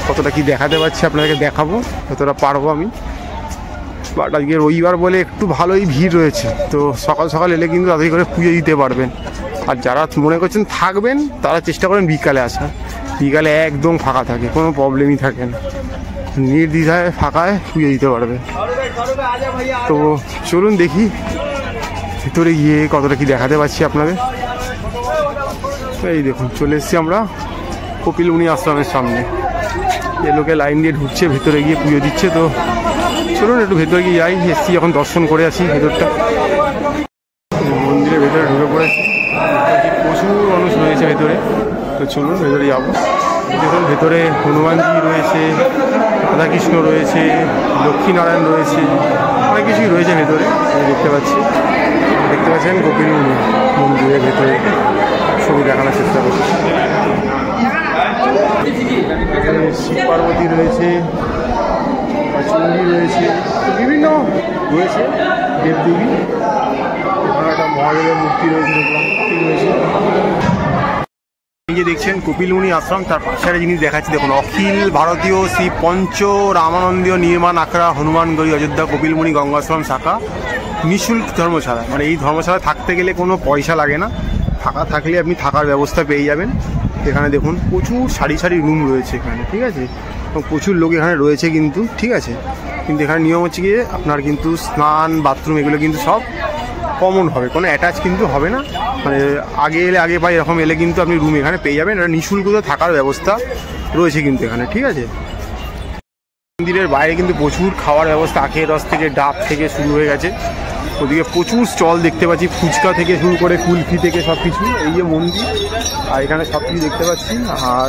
কতটা কি দেখাতে পারছি আপনাদেরকে দেখাবো, যতটা পারবো আমি। বাট আজকে রবিবার বলে একটু ভালোই ভিড় রয়েছে, তো সকাল সকাল এলে কিন্তু তাড়াতাড়ি করে পুজো দিতে পারবেন। আর যারা মনে করছেন থাকবেন তারা চেষ্টা করেন বিকালে আসার, বিকালে একদম ফাঁকা থাকে, কোনো প্রবলেমই থাকে না, নির্দ্বিধায় ফাঁকায় পুজো দিতে পারবে। তো চলুন দেখি ভিতরে গিয়ে কতটা কি দেখাতে পারছি আপনাদের। এই দেখুন চলে এসেছি আমরা কপিল মুনি আশ্রমের সামনে, যে লোকে লাইন দিয়ে ঢুকছে ভেতরে গিয়ে পুজো দিচ্ছে। তো চলুন একটু ভেতরে গিয়ে যাই, এসছি যখন দর্শন করে আসি ভেতরটা। মন্দিরের ভেতরে ঢুকে পড়েছি, প্রচুর মানুষ রয়েছে ভেতরে। তো চলুন ভেতরে যাবো। দেখুন ভেতরে হনুমানজি রয়েছে, রাধাকৃষ্ণ রয়েছে, লক্ষ্মীনারায়ণ রয়েছে, অনেক কিছুই রয়েছে ভেতরে দেখতে পাচ্ছি। দেখতে পাচ্ছেন কপিল মুনি মন্দিরের ভেতরে ছবি দেখানোর চেষ্টা করছি। শিব পার্বতী রয়েছে, চণ্ডী রয়েছে, বিভিন্ন রয়েছে দেবদেবী। এখানে একটা মহাদেবের মূর্তি রয়েছে, দেখলাম রয়েছে। এই যে দেখছেন কপিল মুনি আশ্রম, তার পাশে একটা জিনিস দেখাচ্ছি দেখুন, অখিল ভারতীয় শ্রী পঞ্চ রামানন্দীয় নির্মাণ আখড়া হনুমানগড়ি অযোধ্যা কপিল মুনি গঙ্গাশ্রম শাখা নিঃশুল্ক ধর্মশালা। মানে এই ধর্মশালা থাকতে গেলে কোনো পয়সা লাগে না, ফাঁকা থাকলে আপনি থাকার ব্যবস্থা পেয়ে যাবেন। এখানে দেখুন প্রচুর সারি সারি রুম রয়েছে এখানে, ঠিক আছে, এবং প্রচুর লোক এখানে রয়েছে কিন্তু, ঠিক আছে। কিন্তু এখানে নিয়ম হচ্ছে গিয়ে আপনার কিন্তু স্নান বাথরুম এগুলো কিন্তু সব কমন হবে, কোনো অ্যাটাচ কিন্তু হবে না। মানে আগে এলে আগে পাই এরকম এলে কিন্তু আপনি রুম এখানে পেয়ে যাবেন। এটা নিঃশুল্ক থাকার ব্যবস্থা রয়েছে কিন্তু এখানে, ঠিক আছে। মন্দিরের বাইরে কিন্তু প্রচুর খাওয়ার ব্যবস্থা, আখের রস থেকে ডাব থেকে শুরু হয়ে গেছে। ওদিকে প্রচুর স্টল দেখতে পাচ্ছি, ফুচকা থেকে শুরু করে কুলফি থেকে সব কিছু। এই যে মন্দির, আর এখানে সব কিছু দেখতে পাচ্ছি। আর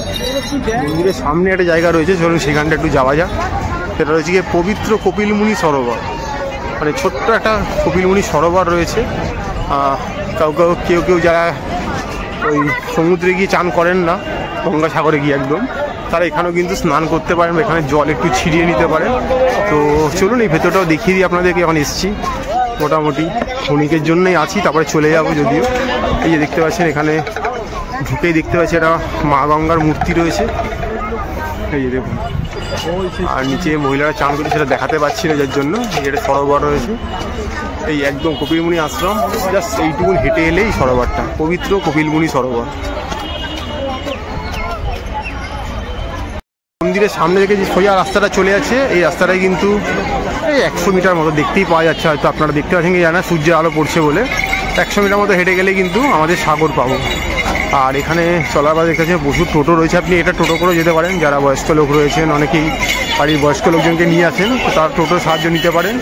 মন্দিরের সামনে একটা জায়গা রয়েছে, চলুন সেখানটা একটু যাওয়া যাক। সেটা রয়েছে গিয়ে পবিত্র কপিল মুনি সরোবর, মানে ছোট্ট একটা কপিল মুনি সরোবর রয়েছে। কেউ যারা ওই সমুদ্রে গিয়ে চান করেন না, গঙ্গাসাগরে গিয়ে একদম, তারা এখানেও কিন্তু স্নান করতে পারেন, এখানে জল একটু ছিটিয়ে নিতে পারেন। তো চলুন এই ভেতরটাও দেখিয়ে দিই আপনাদেরকে। এখন এসছি মোটামুটি ক্ষণিকের জন্যই আছি, তারপরে চলে যাবো যদিও। এই যে দেখতে পাচ্ছেন এখানে ঢুকেই দেখতে পাচ্ছি একটা মা গঙ্গার মূর্তি রয়েছে, এই যে দেখুন। আর নিচে মহিলারা চান করছে, সেটা দেখাতে পাচ্ছি না যার জন্য। এই একটা সরোবর রয়েছে, এই একদম কপিল মুনি আশ্রম, জাস্ট এইটুকুন হেঁটে এলেই সরোবরটা, পবিত্র কপিল মুনি সরোবর। মন্দিরের সামনে থেকে যে সোজা রাস্তাটা চলে যাচ্ছে, এই রাস্তাটায় কিন্তু এই 100 মিটার মতো দেখতেই পাওয়া যাচ্ছে, হয়তো আপনারা দেখতে পাচ্ছেন কি জানা, সূর্যের আলো পড়ছে বলে। 100 মিটার মতো হেঁটে গেলে কিন্তু আমাদের সাগর পাবো। আর এখানে চলার পর দেখতে পাচ্ছেন প্রচুর টোটো রয়েছে, আপনি এটা টোটো করেও যেতে পারেন। যারা বয়স্ক লোক রয়েছেন, অনেকেই বাড়ির বয়স্ক লোকজনকে নিয়ে আসেন, তো তার টোটোর সাহায্য নিতে পারেন।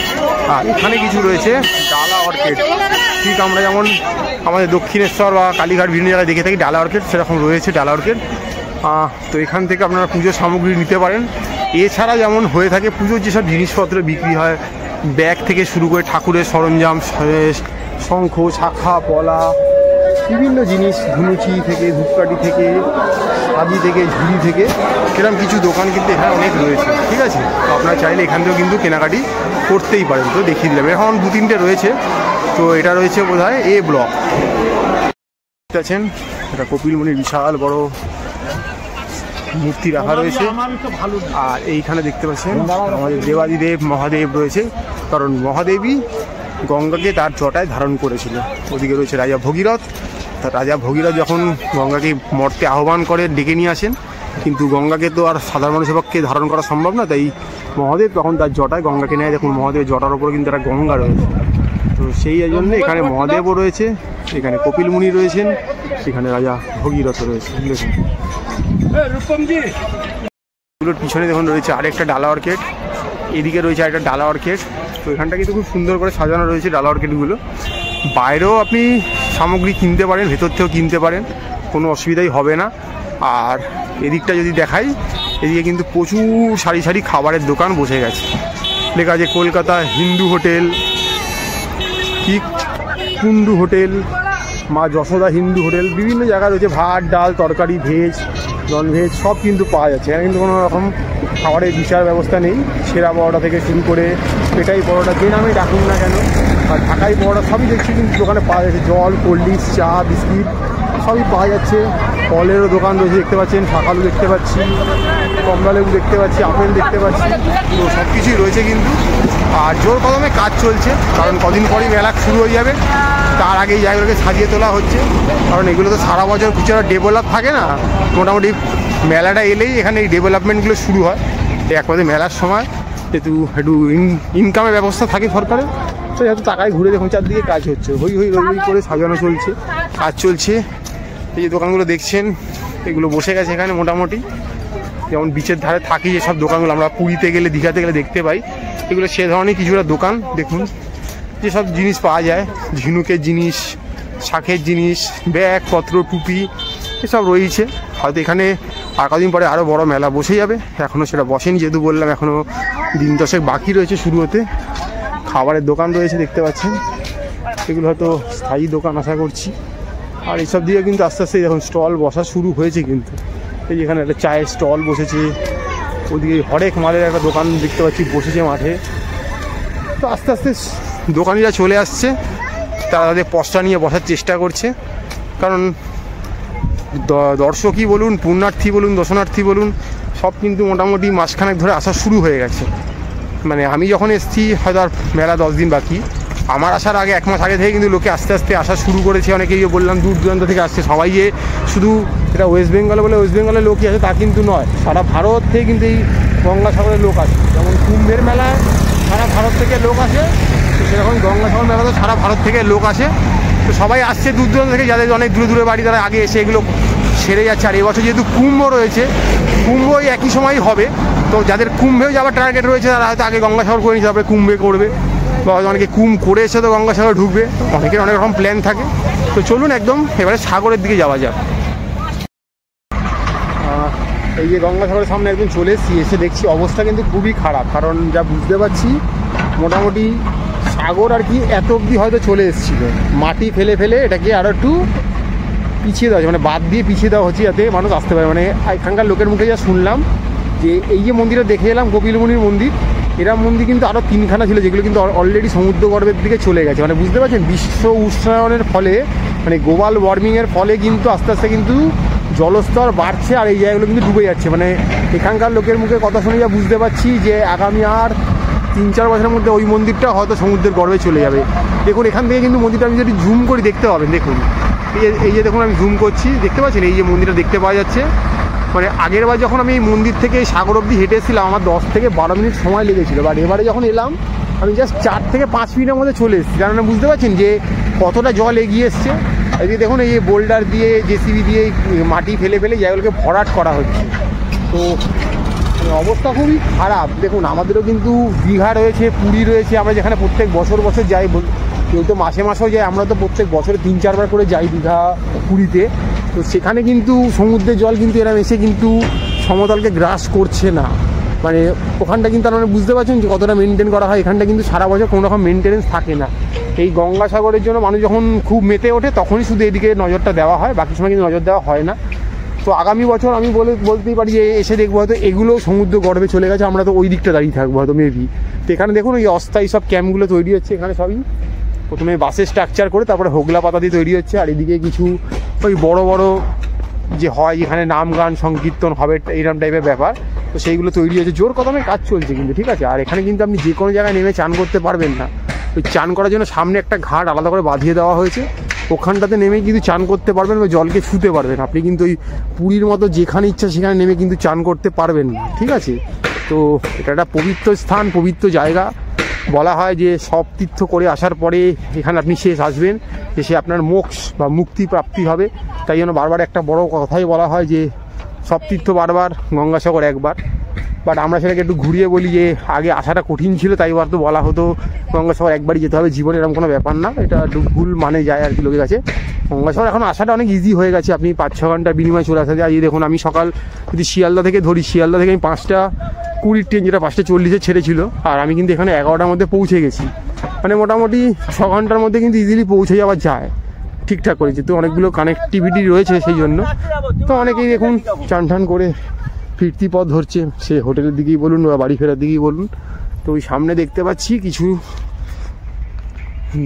আর এখানে কিছু রয়েছে ডালা অর্কিড, ঠিক আমরা যেমন আমাদের দক্ষিণেশ্বর বা কালীঘাট বিভিন্ন জায়গায় দেখে থাকি ডালা অর্কিড, সেরকম রয়েছে ডালা অর্কিড। তো এখান থেকে আপনারা পুজোর সামগ্রী নিতে পারেন। এছাড়া যেমন হয়ে থাকে পুজোর যেসব জিনিসপত্র বিক্রি হয়, ব্যাগ থেকে শুরু করে ঠাকুরের সরঞ্জাম, শঙ্খ শাখা পলা, বিভিন্ন জিনিস, ধুনুচি থেকে ধূপকাঠি থেকে সাজি থেকে ঝুড়ি থেকে, সেরকম কিছু দোকান কিন্তু এখানে অনেক রয়েছে, ঠিক আছে। তো আপনারা চাইলে এখান থেকেও কিন্তু কেনাকাটি করতেই পারেন। তো দেখিয়ে দিলাম, এখন 2-3টে রয়েছে। তো এটা রয়েছে বোধহয় এ ব্লক, দেখতে পাচ্ছেন এটা কপিল মুনির বিশাল বড় মূর্তি রাখা রয়েছে। আর এইখানে দেখতে পাচ্ছেন আমাদের দেবাদিদেব মহাদেব রয়েছে, কারণ মহাদেবী গঙ্গাকে তার জটায় ধারণ করেছিল। ওদিকে রয়েছে রাজা ভগীরথ, রাজা ভগীরথ যখন গঙ্গাকে মর্তে আহ্বান করে ডেকে নিয়ে আসেন, কিন্তু গঙ্গাকে তো আর সাধারণ মানুষের পক্ষে ধারণ করা সম্ভব না, তাই মহাদেব তখন তার জটায় গঙ্গাকে নেয়। দেখুন মহাদেবের জটার ওপরে কিন্তু একটা গঙ্গা রয়েছে, তো সেই জন্য এখানে মহাদেবও রয়েছে, এখানে কপিল মুনি রয়েছেন, এখানে রাজা ভগীরথ রয়েছে। দেখুন এগুলোর পিছনে দেখুন রয়েছে আরেকটা ডালা অর্কিড, এদিকে রয়েছে আরেকটা ডালা অর্কিড। তো এখানটা কিন্তু খুব সুন্দর করে সাজানো রয়েছে ডালা অর্কিডগুলো। বাইরেও আপনি সামগ্রী কিনতে পারেন, ভেতর থেকেও কিনতে পারেন। কোনো অসুবিধাই হবে না। আর এদিকটা যদি দেখাই, এদিকে কিন্তু প্রচুর সারি সারি খাবারের দোকান বসে গেছে, লেখা আছে কলকাতা হিন্দু হোটেল, কি কুন্ডু হোটেল, মা যশোদা হিন্দু হোটেল, বিভিন্ন জায়গা রয়েছে। ভাত ডাল তরকারি, ভেজ ননভেজ সব কিন্তু পাওয়া যাচ্ছে এখানে, কিন্তু কোনো রকম খাবারের বিচার ব্যবস্থা নেই। সেরা পরোটা থেকে শুরু করে পেটাই পরোটা, যে নামে ডাকুন না কেন, আর ঢাকাই পরোটা সবই দেখছি কিন্তু দোকানে পাওয়া যাচ্ছে। জল, কোল্ড ড্রিঙ্কস, চা, বিস্কিট সবই পাওয়া যাচ্ছে। ফলেরও দোকান রয়েছে দেখতে পাচ্ছেন, শাকালু দেখতে পাচ্ছি, কমলা লেবু দেখতে পাচ্ছি, আপেল দেখতে পাচ্ছি, তো সব কিছুই রয়েছে কিন্তু। আর জোর কদমে কাজ চলছে, কারণ কদিন পরই মেলা শুরু হয়ে যাবে, তার আগে এই জায়গাগুলোকে সাজিয়ে তোলা হচ্ছে। কারণ এগুলো তো সারা বছর কিছু একটা ডেভেলপ থাকে না, মোটামুটি মেলাটা এলেই এখানে এই ডেভেলপমেন্টগুলো শুরু হয়। এক কথায় মেলার সময় যেহেতু একটু ইনকামের ব্যবস্থা থাকে সরকারের, তো যেহেতু টাকায় ঘুরে দেখুন চারদিকে কাজ হচ্ছে, হই হই রই রই করে সাজানো চলছে, কাজ চলছে। এই যে দোকানগুলো দেখছেন, এগুলো বসে গেছে এখানে মোটামুটি, যেমন বিচের ধারে থাকি যেসব দোকানগুলো আমরা পুরীতে গেলে, দীঘাতে গেলে দেখতে পাই, এগুলো সে ধরনের কিছুটা দোকান। দেখুন যেসব জিনিস পাওয়া যায়, ঝিনুকের জিনিস, শাঁখের জিনিস, ব্যাগপত্র, টুপি এসব রয়েছে। হয়তো এখানে আর কদিন পরে আরও বড় মেলা বসে যাবে, এখনও সেটা বসেনি, যেহেতু বললাম এখনও দিন দশেক বাকি রয়েছে শুরু হতে। খাবারের দোকান রয়েছে দেখতে পাচ্ছেন, এগুলো হয়তো স্থায়ী দোকান আশা করছি। আর এইসব দিকে কিন্তু আস্তে আস্তে এখন স্টল বসা শুরু হয়েছে কিন্তু। এই যেখানে একটা চায়ের স্টল বসেছে, ওদিকে হরেক মালের একটা দোকান দেখতে পাচ্ছি বসেছে মাঠে। তো আস্তে আস্তে দোকানিরা চলে আসছে, তারা তাদের পসরা নিয়ে বসার চেষ্টা করছে। কারণ দর্শকই বলুন, পুণ্যার্থী বলুন, দর্শনার্থী বলুন, সব কিন্তু মোটামুটি মাসখানেক ধরে আসা শুরু হয়ে গেছে। মানে আমি যখন এসেছি হয়তো আর মেলা 10 দিন বাকি, আমার আসার আগে 1 মাস আগে থেকে কিন্তু লোকে আস্তে আস্তে আসা শুরু করেছে। অনেকেই বললাম দূর দূরান্ত থেকে আসছে, সবাই যে শুধু এটা ওয়েস্ট বেঙ্গলে বলে ওয়েস্ট বেঙ্গলের লোকই আছে তা কিন্তু নয়, সারা ভারত থেকে কিন্তু এই গঙ্গাসাগরের লোক আসে। যেমন কুম্ভের মেলায় সারা ভারত থেকে লোক আসে, তো সেরকম গঙ্গাসাগর মেলাতে সারা ভারত থেকে লোক আসে। তো সবাই আসছে দূর দূরান্ত থেকে, যাদের অনেক দূরে দূরে বাড়ি তারা আগে এসে এগুলো সেরে যাচ্ছে। আর এবছর যেহেতু কুম্ভ রয়েছে, কুম্ভ একই সময়ই হবে, তো যাদের কুম্ভেও যাওয়ার টার্গেট রয়েছে তারা হয়তো আগে গঙ্গাসাগর করে নিচ্ছে, তারপরে কুম্ভে করবে, বা অনেকে কুম্ভ করে এসে তো গঙ্গাসাগর ঢুকবে, অনেকের অনেক রকম প্ল্যান থাকে। তো চলুন একদম এবারে সাগরের দিকে যাওয়া যাক। এই যে গঙ্গাসাগরের সামনে একদম চলে এসেছি, এসে দেখছি অবস্থা কিন্তু খুবই খারাপ। কারণ যা বুঝতে পারছি মোটামুটি সাগর আর কি এত অবধি হয়তো চলে এসেছিলো, মাটি ফেলে ফেলে এটাকে আরও একটু পিছিয়ে দেওয়া হচ্ছে, মানে বাদ দিয়ে পিছিয়ে দেওয়া হচ্ছে যাতে মানুষ আসতে পারে। মানে এখানকার লোকের মুখে যা শুনলাম যে এই যে মন্দিরটা দেখে এলাম কপিলমুনির মন্দির, এরা মন্দির কিন্তু আরও 3খানা ছিল যেগুলো কিন্তু অলরেডি সমুদ্র গর্ভের দিকে চলে গেছে। মানে বুঝতে পারছেন বিশ্ব উষ্ণায়নের ফলে, মানে গ্লোবাল ওয়ার্মিংয়ের ফলে কিন্তু আস্তে আস্তে কিন্তু জলস্তর বাড়ছে, আর এই জায়গাগুলো কিন্তু ডুবে যাচ্ছে। মানে এখানকার লোকের মুখে কথা শুনে যা বুঝতে পারছি যে আগামী আর 3-4 বছরের মধ্যে ওই মন্দিরটা হয়তো সমুদ্রের গর্ভে চলে যাবে। দেখুন এখান থেকে কিন্তু মন্দিরটা আমি যদি জুম করি দেখতে পাবেন, দেখুন এই যে দেখুন আমি জুম করছি, দেখতে পাচ্ছেন এই যে মন্দিরটা দেখতে পাওয়া যাচ্ছে। মানে আগের বার যখন আমি এই মন্দির থেকে সাগর অবধি হেঁটেছিলাম আমার 10 থেকে 12 মিনিট সময় লেগেছিল, বাট এবারে যখন এলাম আমি জাস্ট 4 থেকে 5 মিনিটের মধ্যে চলে এসেছি। কারণ বুঝতে পারছেন যে কতটা জল এগিয়ে এসছে। এই দেখুন এই বোল্ডার দিয়ে, জেসিবি দিয়ে মাটি ফেলে ফেলে জায়গাগুলোকে ভরাট করা হচ্ছে। তো অবস্থা খুবই খারাপ। দেখুন আমাদেরও কিন্তু দীঘা রয়েছে, পুরী রয়েছে, আমরা যেখানে প্রত্যেক বছর যাই, কেউ তো মাসে মাসেও যায়, আমরা তো প্রত্যেক বছরে 3-4 বার করে যাই দীঘা পুরীতে। তো সেখানে কিন্তু সমুদ্রের জল কিন্তু এরা এসে কিন্তু সমতলকে গ্রাস করছে না। মানে ওখানটা কিন্তু আপনারা বুঝতে পারছেন যে কতটা মেনটেন করা হয়। এখানটা কিন্তু সারা বছর কোনো রকম মেনটেনেন্স থাকে না। এই গঙ্গাসাগরের জন্য মানুষ যখন খুব মেতে ওঠে তখনই শুধু এদিকে নজরটা দেওয়া হয়, বাকি সময় কিন্তু নজর দেওয়া হয় না। তো আগামী বছর আমি বলতেই পারি যে এসে দেখবো হয়তো এগুলো সমুদ্র গর্ভে চলে গেছে, আমরা তো ওই দিকটা দাঁড়িয়ে থাকবো হয়তো মেবি। তো এখানে দেখুন ওই অস্থায়ী সব ক্যাম্পগুলো তৈরি হচ্ছে, এখানে সবই প্রথমে বাসের স্ট্রাকচার করে তারপরে হোগলা পাতা দিয়ে তৈরি হচ্ছে। আর এদিকে কিছু ওই বড় বড় যে হয় যেখানে নাম গান সংকীর্তন হবে এইরকম টাইপের ব্যাপার, তো সেইগুলো তৈরি হচ্ছে, জোর কদমে কাজ চলছে কিন্তু, ঠিক আছে। আর এখানে কিন্তু আপনি যে কোনো জায়গায় নেমে চান করতে পারবেন না। ওই চান করার জন্য সামনে একটা ঘাট আলাদা করে বাঁধিয়ে দেওয়া হয়েছে, ওখানটাতে নেমে কিন্তু চান করতে পারবেন বা জলকে ছুঁতে পারবেন। আপনি কিন্তু ওই পুরীর মতো যেখানে ইচ্ছা সেখানে নেমে কিন্তু চান করতে পারবেন না, ঠিক আছে। তো এটা একটা পবিত্র স্থান, পবিত্র জায়গা। বলা হয় যে সব তীর্থ করে আসার পরে এখানে আপনি শেষ আসবেন, এসে আপনার মোক্ষ বা মুক্তি প্রাপ্তি হবে। তাই জন্য বারবার একটা বড় কথাই বলা হয় যে সব তীর্থ বারবার, গঙ্গাসাগর একবার। বাট আমরা সেটাকে একটু ঘুরিয়ে বলি যে আগে আসাটা কঠিন ছিল, তাই হয়তো বলা হতো গঙ্গাসাগর একবারই যেতে হবে জীবনে, এরকম কোনো ব্যাপার না, এটা একটু ভুল মানে যায় আর কি লোকের কাছে। গঙ্গাসাগর এখন আসাটা অনেক ইজি হয়ে গেছে, আপনি 5-6 ঘন্টার বিনিময়ে চলে আসা যায়। এই দেখুন আমি সকাল যদি শিয়ালদা থেকে ধরি, শিয়ালদা থেকে আমি 5:20 ট্রেন, যেটা 5:40 ছেড়েছিল, আর আমি কিন্তু এখানে 11টার মধ্যে পৌঁছে গেছি। মানে মোটামুটি 6 ঘন্টার মধ্যে কিন্তু ইজিলি পৌঁছে যাওয়া যায়, ঠিকঠাক করেছে। তো অনেকগুলো কানেক্টিভিটি রয়েছে সেই জন্য। তো অনেকেই দেখুন চান টান করে ফিরতি পথ ধরছে, সে হোটেলের দিকেই বলুন বা বাড়ি ফেরার দিকেই বলুন। তো ওই সামনে দেখতে পাচ্ছি কিছু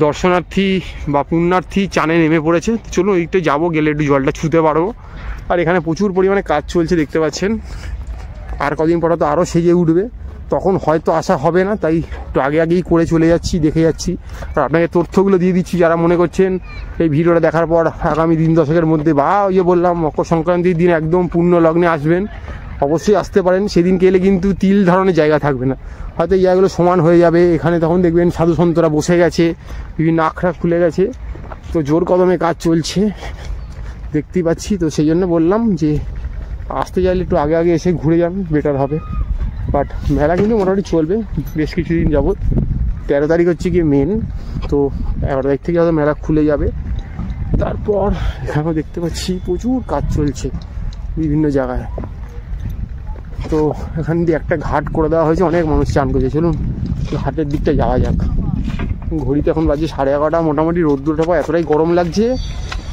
দর্শনার্থী বা পুণ্যার্থী চানে নেমে পড়েছে। চলুন ওইটা যাবো, গেলে একটু জলটা ছুঁতে পারবো। আর এখানে প্রচুর পরিমাণে কাজ চলছে দেখতে পাচ্ছেন, আর কদিন পর তো আরও সেজে উঠবে, তখন হয়তো আসা হবে না, তাই একটু আগেই করে চলে যাচ্ছি, দেখে যাচ্ছি। আর আপনাকে তথ্যগুলো দিয়ে দিচ্ছি, যারা মনে করছেন এই ভিডিওটা দেখার পর আগামী দিন দশকের মধ্যে বা বললাম মকর সংক্রান্তির দিন একদম পূর্ণ লগ্নে আসবেন, অবশ্যই আসতে পারেন। সেদিনকে এলে কিন্তু তিল ধরনের জায়গা থাকবে না, হয়তো এই জায়গাগুলো সমান হয়ে যাবে। এখানে তখন দেখবেন সাধু সন্তরা বসে গেছে, বিভিন্ন আখড়া খুলে গেছে, তো জোর কদমে কাজ চলছে দেখতেই পাচ্ছি। তো সেই জন্য বললাম যে আসতে চাইলে একটু আগে এসে ঘুরে যান, বেটার হবে। বাট মেলা কিন্তু মোটামুটি চলবে বেশ কিছুদিন যাবত। 13 তারিখ হচ্ছে গিয়ে মেন, তো 11 তারিখ থেকে হয়তো মেলা খুলে যাবে। তারপর এখানেও দেখতে পাচ্ছি প্রচুর কাজ চলছে বিভিন্ন জায়গায়। তো এখান দিয়ে একটা ঘাট করে দেওয়া হয়েছে, অনেক মানুষ চান করছে। চলুন ঘাটের দিকটা যাওয়া যাক। ঘড়িতে এখন বাজে 11:30, মোটামুটি রোদ্দুরটা পায় এতটাই গরম লাগছে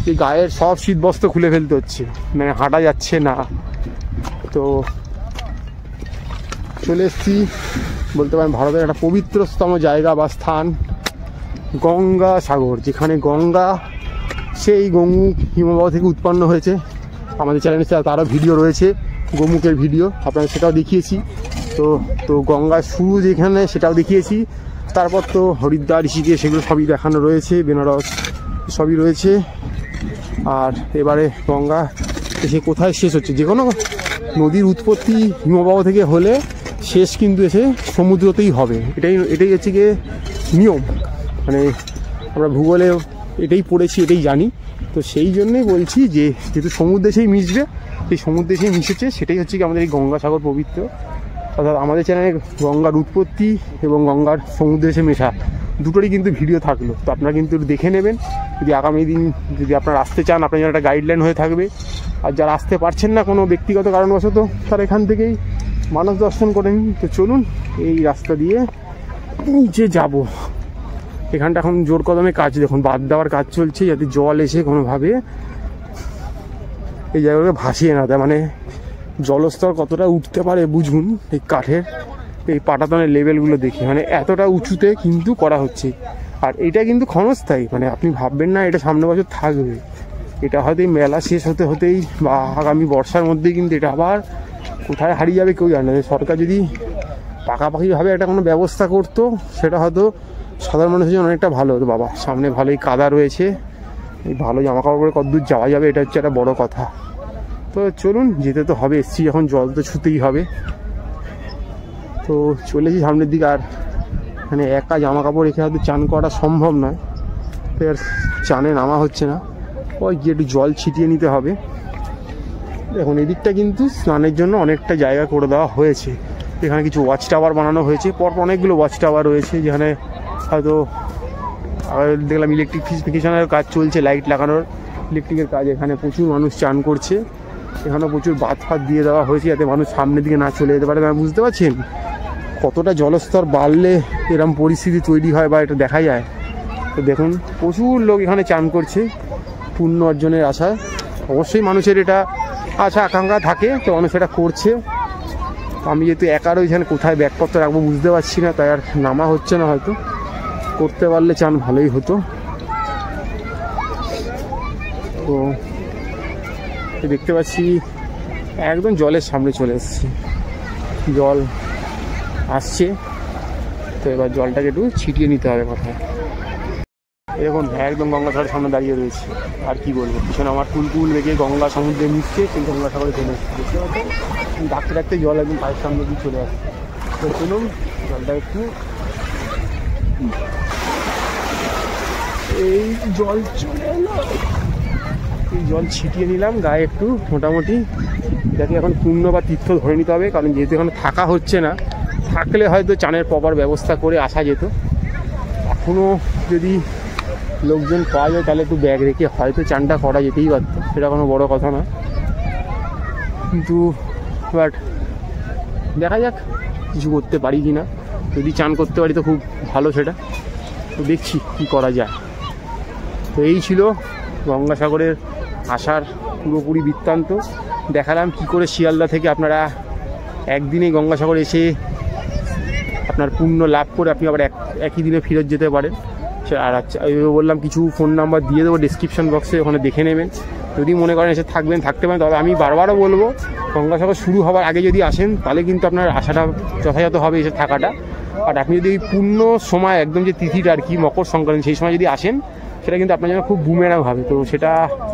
যে গায়ের সব শীতবস্ত্র খুলে ফেলতে হচ্ছে, মানে হাঁটা যাচ্ছে না। তো চলে এসেছি বলতে পারেন ভারতের একটা পবিত্রতম জায়গা বা স্থান, গঙ্গাসাগর, যেখানে গঙ্গা সেই গোমুখ হিমবাহ থেকে উৎপন্ন হয়েছে। আমাদের চ্যানেলে তারও ভিডিও রয়েছে, গোমুখের ভিডিও, আপনাদের সেটাও দেখিয়েছি। তো গঙ্গার শুরু যেখানে সেটাও দেখিয়েছি। তারপর তো হরিদ্বার, ঋষিকেশ, সেগুলো সবই দেখানো রয়েছে, বেনারস সবই রয়েছে। আর এবারে গঙ্গা এসে কোথায় শেষ হচ্ছে, যে কোনো নদীর উৎপত্তি হিমবাহ থেকে হলে শেষ কিন্তু এসে সমুদ্রতেই হবে, এটাই হচ্ছে গিয়ে নিয়ম। মানে আমরা ভূগোলে এটাই পড়েছি, এটাই জানি। তো সেই জন্যই বলছি যে যেহেতু সমুদ্রে সেই মিশবে, সেই সমুদ্রে সেই মিশেছে, সেটাই হচ্ছে কি আমাদের এই গঙ্গাসাগর পবিত্র। অর্থাৎ আমাদের চ্যানেলে গঙ্গার উৎপত্তি এবং গঙ্গার সমুদ্রে এসে মেশা দুটোরই কিন্তু ভিডিও থাকলো, তো আপনারা কিন্তু দেখে নেবেন। যদি আগামী দিন যদি আপনারা আসতে চান, আপনার জন্য একটা গাইডলাইন হয়ে থাকবে। আর যারা আসতে পারছেন না কোনো ব্যক্তিগত কারণবশত, তারা এখান থেকেই মানস দর্শন করে নিন। তো চলুন এই রাস্তা দিয়ে নিচে যাব। এখানটা এখন জোর কদমে কাজ, দেখুন বাঁধ দেওয়ার কাজ চলছে, যাতে জল এসে কোনোভাবে এই জায়গাটাকে ভাসিয়ে না দেয়। মানে জলস্তর কতটা উঠতে পারে বুঝুন এই কাঠের এই পাটাতনের লেভেলগুলো দেখে, মানে এতটা উঁচুতে কিন্তু করা হচ্ছে। আর এটা কিন্তু ক্ষণস্থায়ী, মানে আপনি ভাববেন না এটা সামনে বছর থাকবে। এটা হয়তো এই মেলা শেষ হতেই বা আগামী বর্ষার মধ্যেই কিন্তু এটা আবার কোথায় হারিয়ে যাবে কেউ জানে না। সরকার যদি পাকাপাকিভাবে একটা কোনো ব্যবস্থা করতো, সেটা হয়তো সাধারণ মানুষের জন্য অনেকটা ভালো হতো। বাবা সামনে ভালোই কাদা রয়েছে, এই ভালো জামা কাপড় পরে কতদূর যাওয়া যাবে, এটা হচ্ছে একটা বড় কথা। তো চলুন, যেতে তো হবে, এসছি যখন জল তো ছুতেই হবে। তো চলেছি সামনের দিকে। আর মানে একা জামা কাপড় রেখে হয়তো চান করা সম্ভব নয়, তো আর চানে নামা হচ্ছে না, ওই গিয়ে একটু জল ছিটিয়ে নিতে হবে। দেখুন এদিকটা কিন্তু স্নানের জন্য অনেকটা জায়গা করে দেওয়া হয়েছে। এখানে কিছু ওয়াচ টাওয়ার বানানো হয়েছে, পরপর অনেকগুলো ওয়াচ টাওয়ার রয়েছে, যেখানে হয়তো দেখলাম ইলেকট্রিফিকেশনের কাজ চলছে, লাইট লাগানোর ইলেকট্রিকের কাজ। এখানে প্রচুর মানুষ চান করছে, এখানেও প্রচুর বাঁধ ফাঁদ দিয়ে দেওয়া হয়েছে যাতে মানুষ সামনের দিকে না চলে যেতে পারে। বুঝতে পারছেন কতটা জলস্তর বাড়লে এরকম পরিস্থিতি তৈরি হয় বা এটা দেখা যায়। তো দেখুন প্রচুর লোক এখানে চান করছে পুণ্য অর্জনের আশায়। অবশ্যই মানুষের এটা আশা আকাঙ্ক্ষা থাকে, তো মানুষ এটা করছে। আমি যেহেতু একা রয়েছি, কোথায় ব্যাগপত্র রাখবো বুঝতে পারছি না, তাই আর নামা হচ্ছে না। হয়তো করতে পারলে চান ভালোই হতো। তো দেখতে পাচ্ছি একদম জলের সামনে চলে এসেছি, জল আসছে। তো এবার জলটাকে একটু ছিটিয়ে নিতে হবে কোথায়। দেখুন একদম গঙ্গাসাগরের সামনে দাঁড়িয়ে রয়েছে, আর কি বলবো, পিছনে আমার কুলকুল বেগে গঙ্গা সমুদ্রে মিশছে, কিন্তু গঙ্গাসাগরে চলে এসেছে। দেখতে পাচ্ছেন ডাকতে ডাকতে জল একদম পায়ের সামনে দিয়ে চলে আসছে। তো চলুন জলটা একটু, এই জল চলে এলো, এই জল ছিটিয়ে নিলাম গায়ে একটু মোটামুটি, যাতে এখন পুণ্য বা তীর্থ ধরে নিতে হবে, কারণ যেহেতু এখন থাকা হচ্ছে না, থাকলে হয়তো চানের প্রপার ব্যবস্থা করে আসা যেত। এখনও যদি লোকজন পাওয়া যায় তাহলে একটু ব্যাগ রেখে হয়তো চানটা করা যেতেই পারত, সেটা কোনো বড় কথা না। কিন্তু বাট দেখা যাক কিছু করতে পারি কি না, যদি চান করতে পারি তো খুব ভালো, সেটা তো দেখছি কি করা যায়। তো এই ছিল গঙ্গাসাগরের আসার পুরোপুরি বৃত্তান্ত। দেখালাম কি করে শিয়ালদা থেকে আপনারা একদিনে গঙ্গাসাগর এসে আপনার পুণ্য লাভ করে আপনি আবার একই দিনে ফেরত যেতে পারেন। আর আচ্ছা বললাম কিছু ফোন নাম্বার দিয়ে দেবো ডিসক্রিপশন বক্সে, ওখানে দেখে নেবেন। যদি মনে করেন এসে থাকতে পারেন, তবে আমি বারবারও বলবো গঙ্গাসাগর শুরু হওয়ার আগে যদি আসেন তাহলে কিন্তু আপনার আসাটা যথাযথ হবে, এসে থাকাটা। আর আপনি যদি এই পূর্ণ সময় একদম যে তিথিটা আর কি মকর সংক্রান্তি, সেই সময় যদি আসেন সেটা কিন্তু আপনার জন্য খুব বুমেরাং হবে। তো সেটা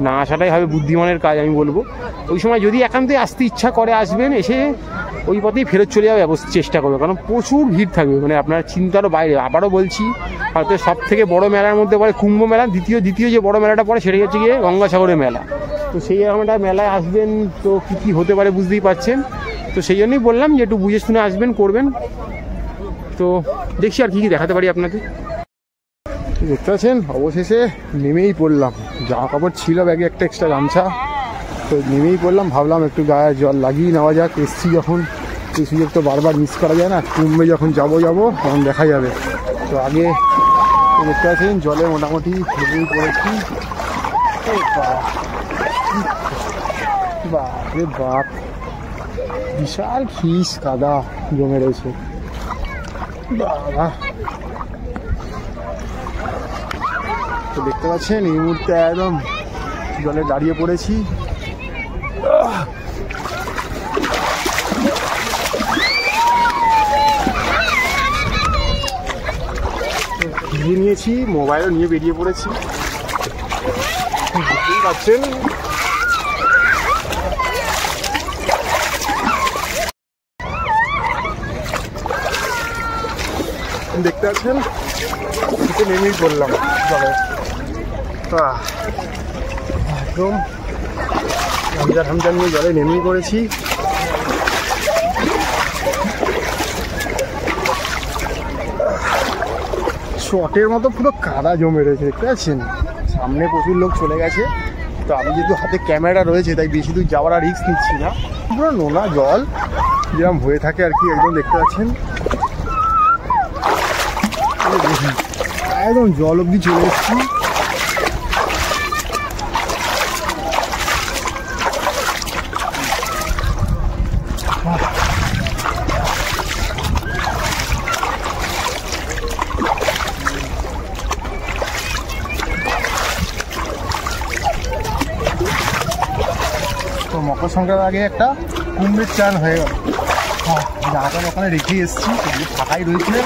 না আসাটাই হবে বুদ্ধিমানের কাজ আমি বলবো। ওই সময় যদি একান্তই আসতে ইচ্ছা করে আসবেন, এসে ওই পথেই ফেরত চলে যাওয়ার চেষ্টা করবে, কারণ প্রচুর ভিড় থাকবে, মানে আপনার চিন্তারও বাইরে। আবারও বলছি, ভারতের সব থেকে বড় মেলার মধ্যে পড়ে কুম্ভ মেলা, দ্বিতীয় যে বড় মেলাটা পড়ে সেটাই হচ্ছে গিয়ে গঙ্গাসাগরের মেলা। তো সেই আমরা মেলায় আসবেন, তো কী কী হতে পারে বুঝতেই পারছেন। তো সেই জন্যই বললাম যে একটু বুঝে শুনে আসবেন, করবেন। তো দেখছি আর কী কী দেখাতে পারি আপনাকে। দেখতে পাচ্ছেন অবশেষে নেমেই পড়লাম, জামা কাপড় ছিল ব্যাগে একটা এক্সট্রা গামছা, তো নেমেই পড়লাম। ভাবলাম একটু গায়ে জল লাগিয়ে নেওয়া যাক, এসছি যখন এই সুযোগ তো বারবার মিস করা যায় না। কুম্ভে যখন যাবো তখন দেখা যাবে। তো আগে দেখতে পাচ্ছেন জলে মোটামুটি নেমেই পড়েছি। বাপরে বাপ, বিশাল খিস কাদা জমে রয়েছে বাবা। তো দেখতে পাচ্ছেন এই মুহূর্তে একদম জলে দাঁড়িয়ে পড়েছি। ভিজিয়ে নিয়েছি, মোবাইলও নিয়ে বেরিয়ে পড়েছি, দেখতেই পাচ্ছেন। দেখতে পাচ্ছেন নেমেই পড়লাম জলে, একদম হামজা নিয়ে জলে নেমেই পড়েছি। শটের মতো পুরো কাদা জমে রয়েছে, দেখতে পাচ্ছেন। সামনে প্রচুর লোক চলে গেছে, তো আমি যেহেতু হাতে ক্যামেরা রয়েছে তাই বেশি দূর যাওয়ার আর রিস্ক নিচ্ছি না। পুরো নোনা জল যেরকম হয়ে থাকে আর কি, একদম দেখতে পাচ্ছেন একদম জল অবধি চলে এসেছি। তো মকর সংক্রান্তির আগে একটা কুম্ভের চান হয়ে গেল। জায়গাটা ওখানে রেখে এসেছি, ফাঁকাই রয়েছে,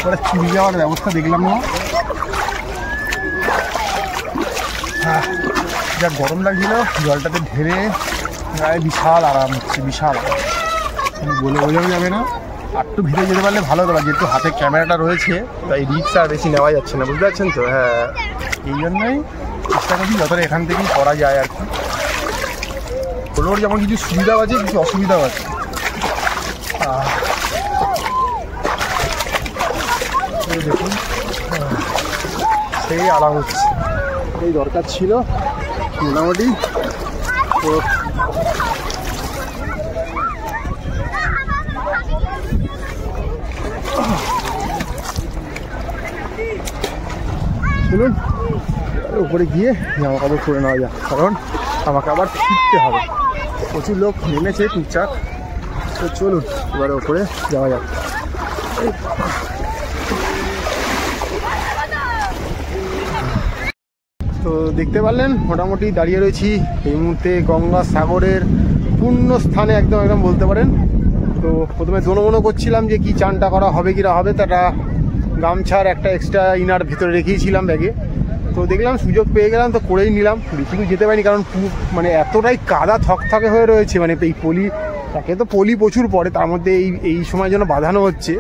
ওরা চুরি যাওয়ার ব্যবস্থা দেখলাম না। যা গরম লাগছিল জলটাতে ঢেলে গায়ে বিশাল আরাম হচ্ছে, বিশাল বলে বোঝানো যাবে না। আর একটু ভিতরে যেতে পারলে ভালো হতো, যেহেতু হাতে ক্যামেরাটা রয়েছে তাই রিক্স আর বেশি নেওয়া যাচ্ছে না, বুঝতে পারছেন তো। হ্যাঁ, এই জন্যই চেষ্টা করছি যতটা এখান থেকেই করা যায় আর কি। ওর যেমন কিছু সুবিধাও আছে, কিছু অসুবিধাও আছে। দেখুন সেই আরাম হচ্ছে, এই দরকার ছিল মোটামুটি। তো চলুন উপরে গিয়ে জামা কাপড় করে নেওয়া যাক, কারণ আমাকে আবার ফিরতে হবে। প্রচুর লোক নেমেছে টুকটাক, তো চলুন এবারে উপরে যাওয়া যাক। তো দেখতে পারলেন মোটামুটি দাঁড়িয়ে রয়েছি এই মুহূর্তে গঙ্গাসাগরের পূর্ণ স্থানে, একদম একদম বলতে পারেন। তো প্রথমে দোনো করছিলাম যে কি চানটা করা হবে কি না হবে, তাটা গামছার একটা এক্সট্রা ইনার ভিতরে রেখেছিলাম ব্যাগে। তো দেখলাম সুযোগ পেয়ে গেলাম, তো করেই নিলাম। বেশি দূর যেতে পারিনি, কারণ মানে এতটাই কাদা থকথকে হয়ে রয়েছে, মানে এই পলি একে তো পলি প্রচুর পড়ে, তার মধ্যে এই সময় জন্য বাঁধানো হচ্ছে,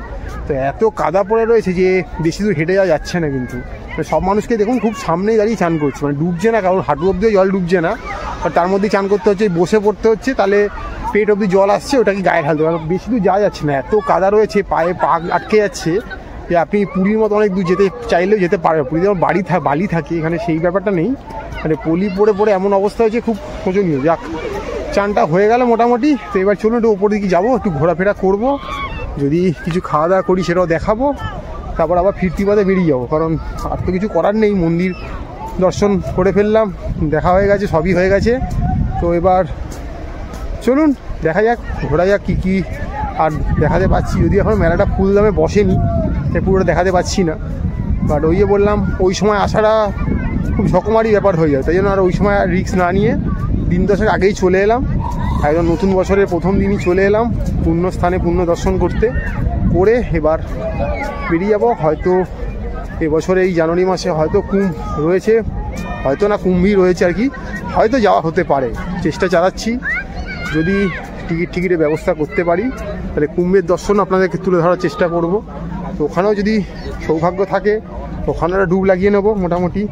তো এত কাদা পড়ে রয়েছে যে বেশি দূর হেঁটে যাওয়া যাচ্ছে না। কিন্তু সব মানুষকে দেখুন খুব সামনেই দাঁড়িয়ে চান করছে, মানে ডুবছে না, কারণ হাঁটু অব্দিও জল ডুবছে না, আর তার মধ্যেই চান করতে হচ্ছে, বসে পড়তে হচ্ছে, তাহলে পেট অব্দি জল আসছে, ওটাকে গায়ে ঢালতে হবে, বেশি দূর যাওয়া যাচ্ছে না, এত কাদা রয়েছে, পায়ে পা আটকে যাচ্ছে যে আপনি পুরীর মতো অনেক দূর যেতে চাইলেও যেতে পারবে। পুরীতে যেমন বালি থাকে, এখানে সেই ব্যাপারটা নেই, মানে পলি পড়ে পড়ে এমন অবস্থা হয়েছে খুব শোচনীয়। যাক, চানটা হয়ে গেল মোটামুটি, তো এবার চলুন একটু ওপর দিকে যাবো, একটু ঘোরাফেরা করবো, যদি কিছু খাওয়া দাওয়া করি সেটাও দেখাবো, তারপর আবার ফিরতি পথে বেরিয়ে যাবো, কারণ আর তো কিছু করার নেই, মন্দির দর্শন করে ফেললাম, দেখা হয়ে গেছে, সবই হয়ে গেছে। তো এবার চলুন দেখা যাক, ঘোরা যাক, কী আর দেখাতে পাচ্ছি। যদি এখন মেলাটা ফুল দামে বসেনি, তাই পুরোটা দেখাতে পাচ্ছি না, বাট ওই যে বললাম ওই সময় আসাটা খুব ঝকমারি ব্যাপার হয়ে যায়, তাই জন্য আর ওই সময় আর রিস্ক না নিয়ে দিন দশেক আগেই চলে এলাম, একদম নতুন বছরের প্রথম দিনই চলে এলাম পুণ্য স্থানে পুণ্য দর্শন করে এবার বেরিয়ে যাব। হয়তো এবছর এই জানুয়ারি মাসে হয়তো কুম্ভ রয়েছে, হয়তো না কুম্ভই রয়েছে আর কি, হয়তো যাওয়া হতে পারে, চেষ্টা চালাচ্ছি, যদি টিকিটের ব্যবস্থা করতে পারি তাহলে কুম্ভের দর্শন আপনাদেরকে তুলে ধরার চেষ্টা করব। তো ওখানেও যদি সৌভাগ্য থাকে ওখানে ডুব লাগিয়ে নেবো মোটামুটি।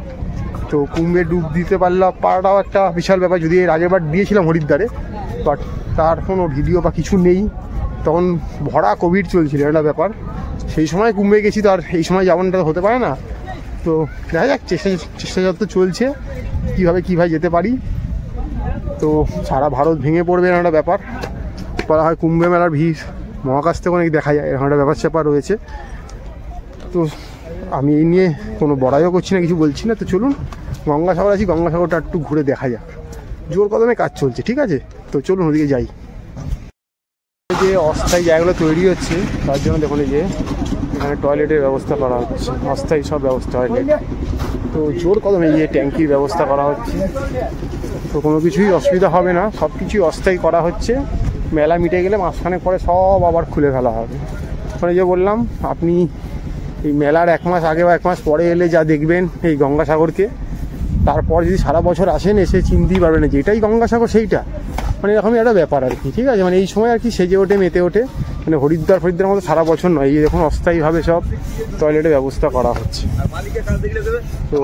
তো কুম্ভে ডুব দিতে পারাটাও একটা বিশাল ব্যাপার, যদি এর আগেরবার দিয়েছিলাম হরিদ্বারে, বাট তার কোনো ভিডিও বা কিছু নেই, তখন ভরা কোভিড চলছিল একটা ব্যাপার, সেই সময় কুম্ভে গেছি, তো আর এই সময় যাওয়াটা হতে পারে না। তো দেখা যাক, চেষ্টা যত চলছে কীভাবে যেতে পারি। তো সারা ভারত ভেঙে পড়বে এরকম একটা ব্যাপার, বলা হয় কুম্ভে মেলার ভিড় মহাকাশ থেকে অনেক দেখা যায়, এরকম একটা ব্যাপার স্যাপার রয়েছে। তো আমি এই নিয়ে কোনো বড়াইও করছি না, কিছু বলছি না। তো চলুন, গঙ্গাসাগর আছি, গঙ্গাসাগরটা একটু ঘুরে দেখা যাক, জোর কদমে কাজ চলছে, ঠিক আছে? তো চলুন ওদিকে যাই। যে অস্থায়ী জায়গাগুলো তৈরি হচ্ছে তার জন্য দেখুন এই যে এখানে টয়লেটের ব্যবস্থা করা হচ্ছে, অস্থায়ী সব ব্যবস্থা টয়লেট, তো জোর কদমে এই যে ট্যাঙ্কির ব্যবস্থা করা হচ্ছে, তো কোনো কিছুই অসুবিধা হবে না, সব কিছুই অস্থায়ী করা হচ্ছে। মেলা মিটে গেলে মাঝখানে পরে সব আবার খুলে ফেলা হবে। মানে যে বললাম, আপনি এই মেলার 1 মাস আগে বা 1 মাস পরে এলে যা দেখবেন এই গঙ্গাসাগরকে, তারপর যদি সারা বছর আসেন এসে চিনতেই পারবেন না যে এটাই গঙ্গাসাগর সেইটা, মানে এরকমই একটা ব্যাপার আর কি, ঠিক আছে? মানে এই সময় আর কি সেজে ওঠে, মেতে ওঠে, মানে হরিদ্বার মতো সারা বছর নয়, এই দেখুন অস্থায়ীভাবে সব টয়লেটের ব্যবস্থা করা হচ্ছে। তো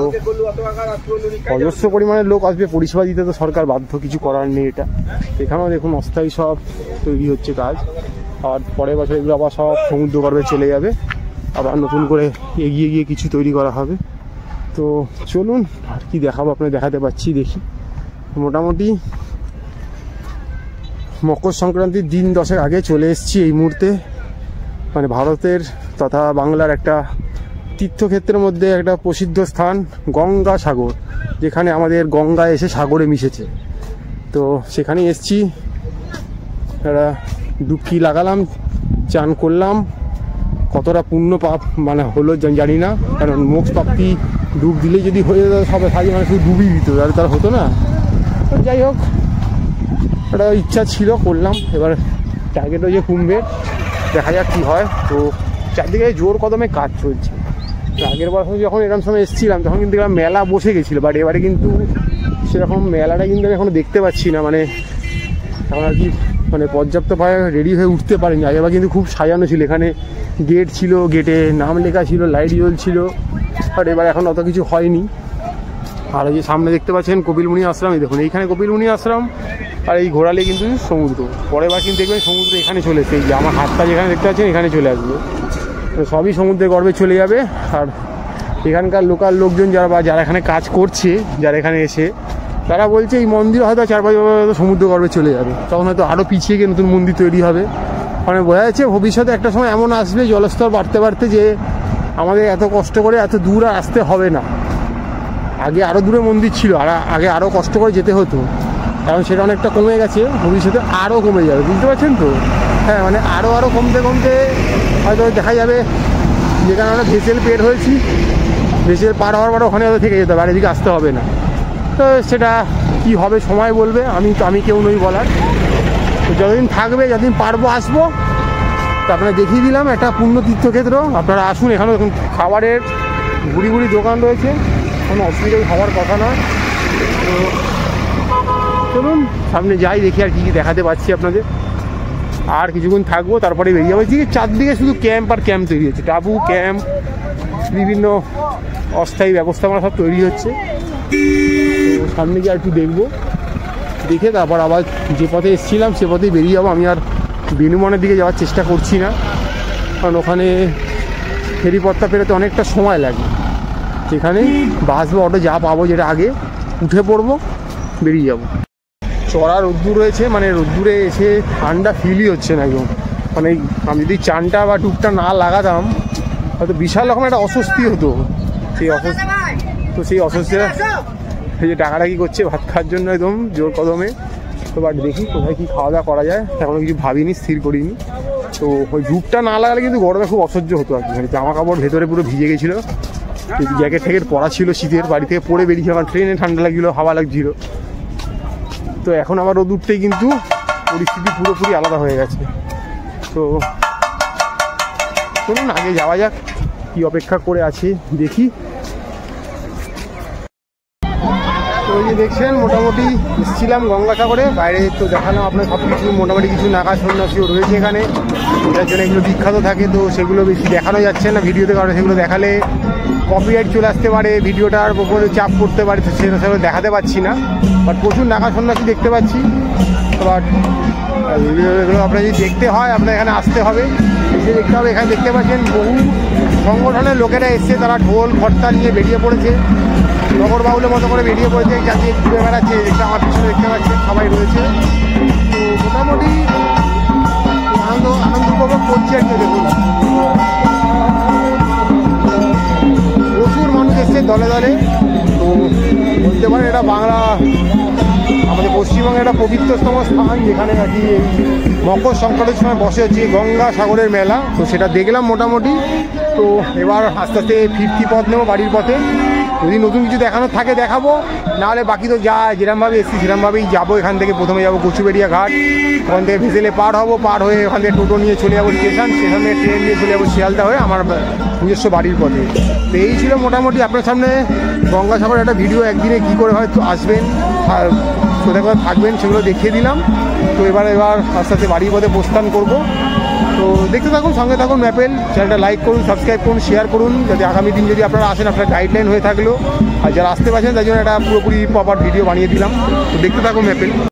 অজস্র পরিমাণে লোক আসবে, পরিষেবা দিতে তো সরকার বাধ্য, কিছু করার নেই এটা। এখানেও দেখুন অস্থায়ী সব তৈরি হচ্ছে কাজ, আর পরের বছর এগুলো আবার সব সমুদ্রগর্ভে চলে যাবে, আবার নতুন করে এগিয়ে গিয়ে কিছু তৈরি করা হবে। তো চলুন আর কি দেখাবো, আপনাকে দেখাতে পাচ্ছি, দেখি। মোটামুটি মকর সংক্রান্তির দিন 10 আগে চলে এসেছি এই মুহূর্তে, মানে ভারতের তথা বাংলার একটা তীর্থক্ষেত্রের মধ্যে একটা প্রসিদ্ধ স্থান গঙ্গাসাগর, যেখানে আমাদের গঙ্গা এসে সাগরে মিশেছে। তো সেখানেই এসেছি, একটা ডুবকি লাগালাম, চান করলাম, কতটা পুণ্য পাপ মানে হলো জানি না, কারণ মোক্ষ প্রাপ্তি ডুব দিলেই যদি হয়ে যেত সবাই সাজি মানে শুধু ডুবই দিত, তার হতো না। তো যাই হোক, একটা ইচ্ছা ছিল, করলাম। এবার টার্গেট হয়েছে কুম্ভের, দেখা যাক কী হয়। তো চারদিকে জোর কদমে কাজ চলছে। আগের বছর যখন এরকম সময় এসেছিলাম তখন কিন্তু মেলা বসে গেছিলো, বাট এবারে কিন্তু সেরকম মেলাটা কিন্তু আমি এখনও দেখতে পাচ্ছি না, মানে এখন আর কি মানে পর্যাপ্তভাবে রেডি হয়ে উঠতে পারিনি। আগেরবার কিন্তু খুব সাজানো ছিল, এখানে গেট ছিল, গেটে নাম লেখা ছিল, লাইট জ্বলছিল, আর এবার এখন অত কিছু হয়নি। আর এই যে সামনে দেখতে পাচ্ছেন কপিলমুনি আশ্রম, এই দেখুন এইখানে কপিলমুনি আশ্রম, আর এই ঘোরালে কিন্তু সমুদ্র। পরের বার কিন্তু দেখবেন সমুদ্র এখানে চলে এসে, এই যে আমার হাতটা যেখানে দেখতে পাচ্ছেন এখানে চলে আসবে, তো সবই সমুদ্রের গর্ভে চলে যাবে। আর এখানকার লোকাল লোকজন যারা এখানে কাজ করছে, যারা এখানে এসে, তারা বলছে এই মন্দির হয়তো 4-5 বছর সমুদ্র গর্ভে চলে যাবে, তখন হয়তো আরও পিছিয়ে গিয়ে নতুন মন্দির তৈরি হবে। মানে বোঝা যাচ্ছে ভবিষ্যতে একটা সময় এমন আসবে জলস্তর বাড়তে বাড়তে যে আমাদের এত কষ্ট করে এত দূর আসতে হবে না। আগে আরও দূরে মন্দির ছিল, আর আগে আরও কষ্ট করে যেতে হতো, কারণ সেটা অনেকটা কমে গেছে, ভবিষ্যতে আরও কমে যাবে, বুঝতে পারছেন তো? হ্যাঁ, মানে আরও কমতে কমতে হয়তো দেখা যাবে যেখানে আমরা ভেসেল পের হয়েছি, ভেসেল পার হওয়ার পরে ওখানে হয়তো থেকে যেতে হবে, আর এদিকে আসতে হবে না। তো সেটা কি হবে সময় বলবে, আমি কেউ নই বলার। তো যতদিন থাকবে, যতদিন পারবো আসবো। তো আপনারা দেখিয়ে দিলাম একটা পূর্ণ তীর্থক্ষেত্র, আপনারা আসুন। এখানে দেখুন খাবারের ঘুরি ঘুরি দোকান রয়েছে, কোনো অসুবিধা হওয়ার কথা নয়। তো চলুন সামনে যাই, দেখি আর কী কী দেখাতে পাচ্ছি আপনাদের। আর কিছুক্ষণ থাকবো, তারপরে বেরিয়ে যাবো। চারদিকে শুধু ক্যাম্প আর ক্যাম্প তৈরি হচ্ছে, টাবু ক্যাম্প, বিভিন্ন অস্থায়ী ব্যবস্থাপনা সব তৈরি হচ্ছে। তো সামনে গিয়ে একটু দেখবো, দেখে তারপর আবার যে পথে এসেছিলাম সে পথেই বেরিয়ে যাবো। আমি আর বেনুমনের দিকে যাওয়ার চেষ্টা করছি না, কারণ ওখানে ফেরিপথটা পেরোতে অনেকটা সময় লাগে। সেখানে বাস বা অটো যা পাবো, যেটা আগে উঠে পড়বো, বেরিয়ে যাবো। চড়া রোদ্দুর রয়েছে, মানে রোদ্দুরে এসে ঠান্ডা ফিলই হচ্ছে না একদম। মানে আমি যদি চানটা বা টুকটা না লাগাতাম হয়তো বিশাল রকম একটা অস্বস্তি হতো। সেই অস্বস্তিটা এই যে ডাকাডাকি করছে ভাত খাওয়ার জন্য একদম জোর কদমে। তো বাট দেখি কোথায় কী খাওয়া দাওয়া করা যায়, এখনও কিছু ভাবিনি, স্থির করিনি। তো ওই ধূপটা না লাগালে কিন্তু গরমে খুব অসহ্য হতো আর কি। মানে জামা কাপড় ভেতরে পুরো ভিজে গেছিলো, জ্যাকেট ট্যাকেট পরা ছিল শীতের, বাড়ি থেকে পরে বেরিয়েছে, কারণ ট্রেনে ঠান্ডা লাগছিলো, হাওয়া লাগছিল। তো এখন আবার রোদ উঠতেই কিন্তু পরিস্থিতি পুরোপুরি আলাদা হয়ে গেছে। তো চলুন আগে যাওয়া যাক, কি অপেক্ষা করে আছে দেখি। তো ওই যে দেখছেন মোটামুটি এসেছিলাম গঙ্গাসাগরে, বাইরে তো দেখালাম আপনার সব কিছু, মোটামুটি কিছু নাগা সন্ন্যাসীও রয়েছে এখানে, এটার জন্য এগুলো বিখ্যাত থাকে। তো সেগুলো বেশি দেখানো যাচ্ছে না ভিডিওতে, কারণ সেগুলো দেখালে কপিরাইট চলে আসতে পারে, ভিডিওটার উপরে চাপ করতে পারে, তো সেগুলো দেখাতে পারছি না। বাট প্রচুর নাগা সন্ন্যাসী দেখতে পাচ্ছি। বাট এগুলো আপনার যদি দেখতে হয় আপনার এখানে আসতে হবে, এসে দেখতে হবে। এখানে দেখতে পাচ্ছেন বহু সংগঠনের লোকেরা এসছে, তারা ঢোল খট্টা নিয়ে বেরিয়ে পড়েছে, নগর বাউলের মতো করে বেরিয়ে পড়েছে, যাতে ঘুরে বেড়াচ্ছে। দেখতে আমার পিছনে দেখতে পাচ্ছেন সবাই রয়েছে। তো মোটামুটি আনন্দ উপভোগ করছি আর কি। দেখুন প্রচুর মানুষ এসছে দলে দলে। তো বলতে পারেন এটা বাংলা, আমাদের পশ্চিমবঙ্গের একটা পবিত্রতম স্থান, যেখানে আর কি এই মকর সংক্রান্তির সময় বসে হচ্ছে গঙ্গাসাগরের মেলা। তো সেটা দেখলাম মোটামুটি। তো এবার আস্তে আস্তে ফিরতি পথ নেবো বাড়ির পথে। যদি নতুন কিছু দেখানোর থাকে দেখাবো, নাহলে বাকি তো যা যেরকমভাবে এসেছি সেরকমভাবেই যাবো। এখান থেকে প্রথমে যাবো কচুবেড়িয়া ঘাট, ওখান থেকে ভেসেলে পার হবো, পার হয়ে ওখান থেকে টোটো নিয়ে চলে যাবো স্টেশন থেকে ট্রেন নিয়ে চলে যাবো শিয়ালদা হয়ে আমার নিজস্ব বাড়ির পথে। তো এই ছিল মোটামুটি আপনার সামনে গঙ্গাসাগর একটা ভিডিও। একদিনে কী করে হয়তো আসবেন, কোথায় কোথায় থাকবেন সেগুলো দেখিয়ে দিলাম। তো এবার আস্তে আস্তে বাড়ির পথে প্রস্থান করবো। তো দেখতে থাকুন, সঙ্গে থাকুন ম্যাপেল। চ্যানেলটা লাইক করুন, সাবস্ক্রাইব করুন, শেয়ার করুন, যাতে আগামী দিন যদি আপনারা আসেন আপনার গাইডলাইন হয়ে থাকলো। আর যারা আসতে পারছেন তার জন্য একটা পুরোপুরি প্রপার ভিডিও বানিয়ে দিলাম। তো দেখতে থাকুন ম্যাপেল।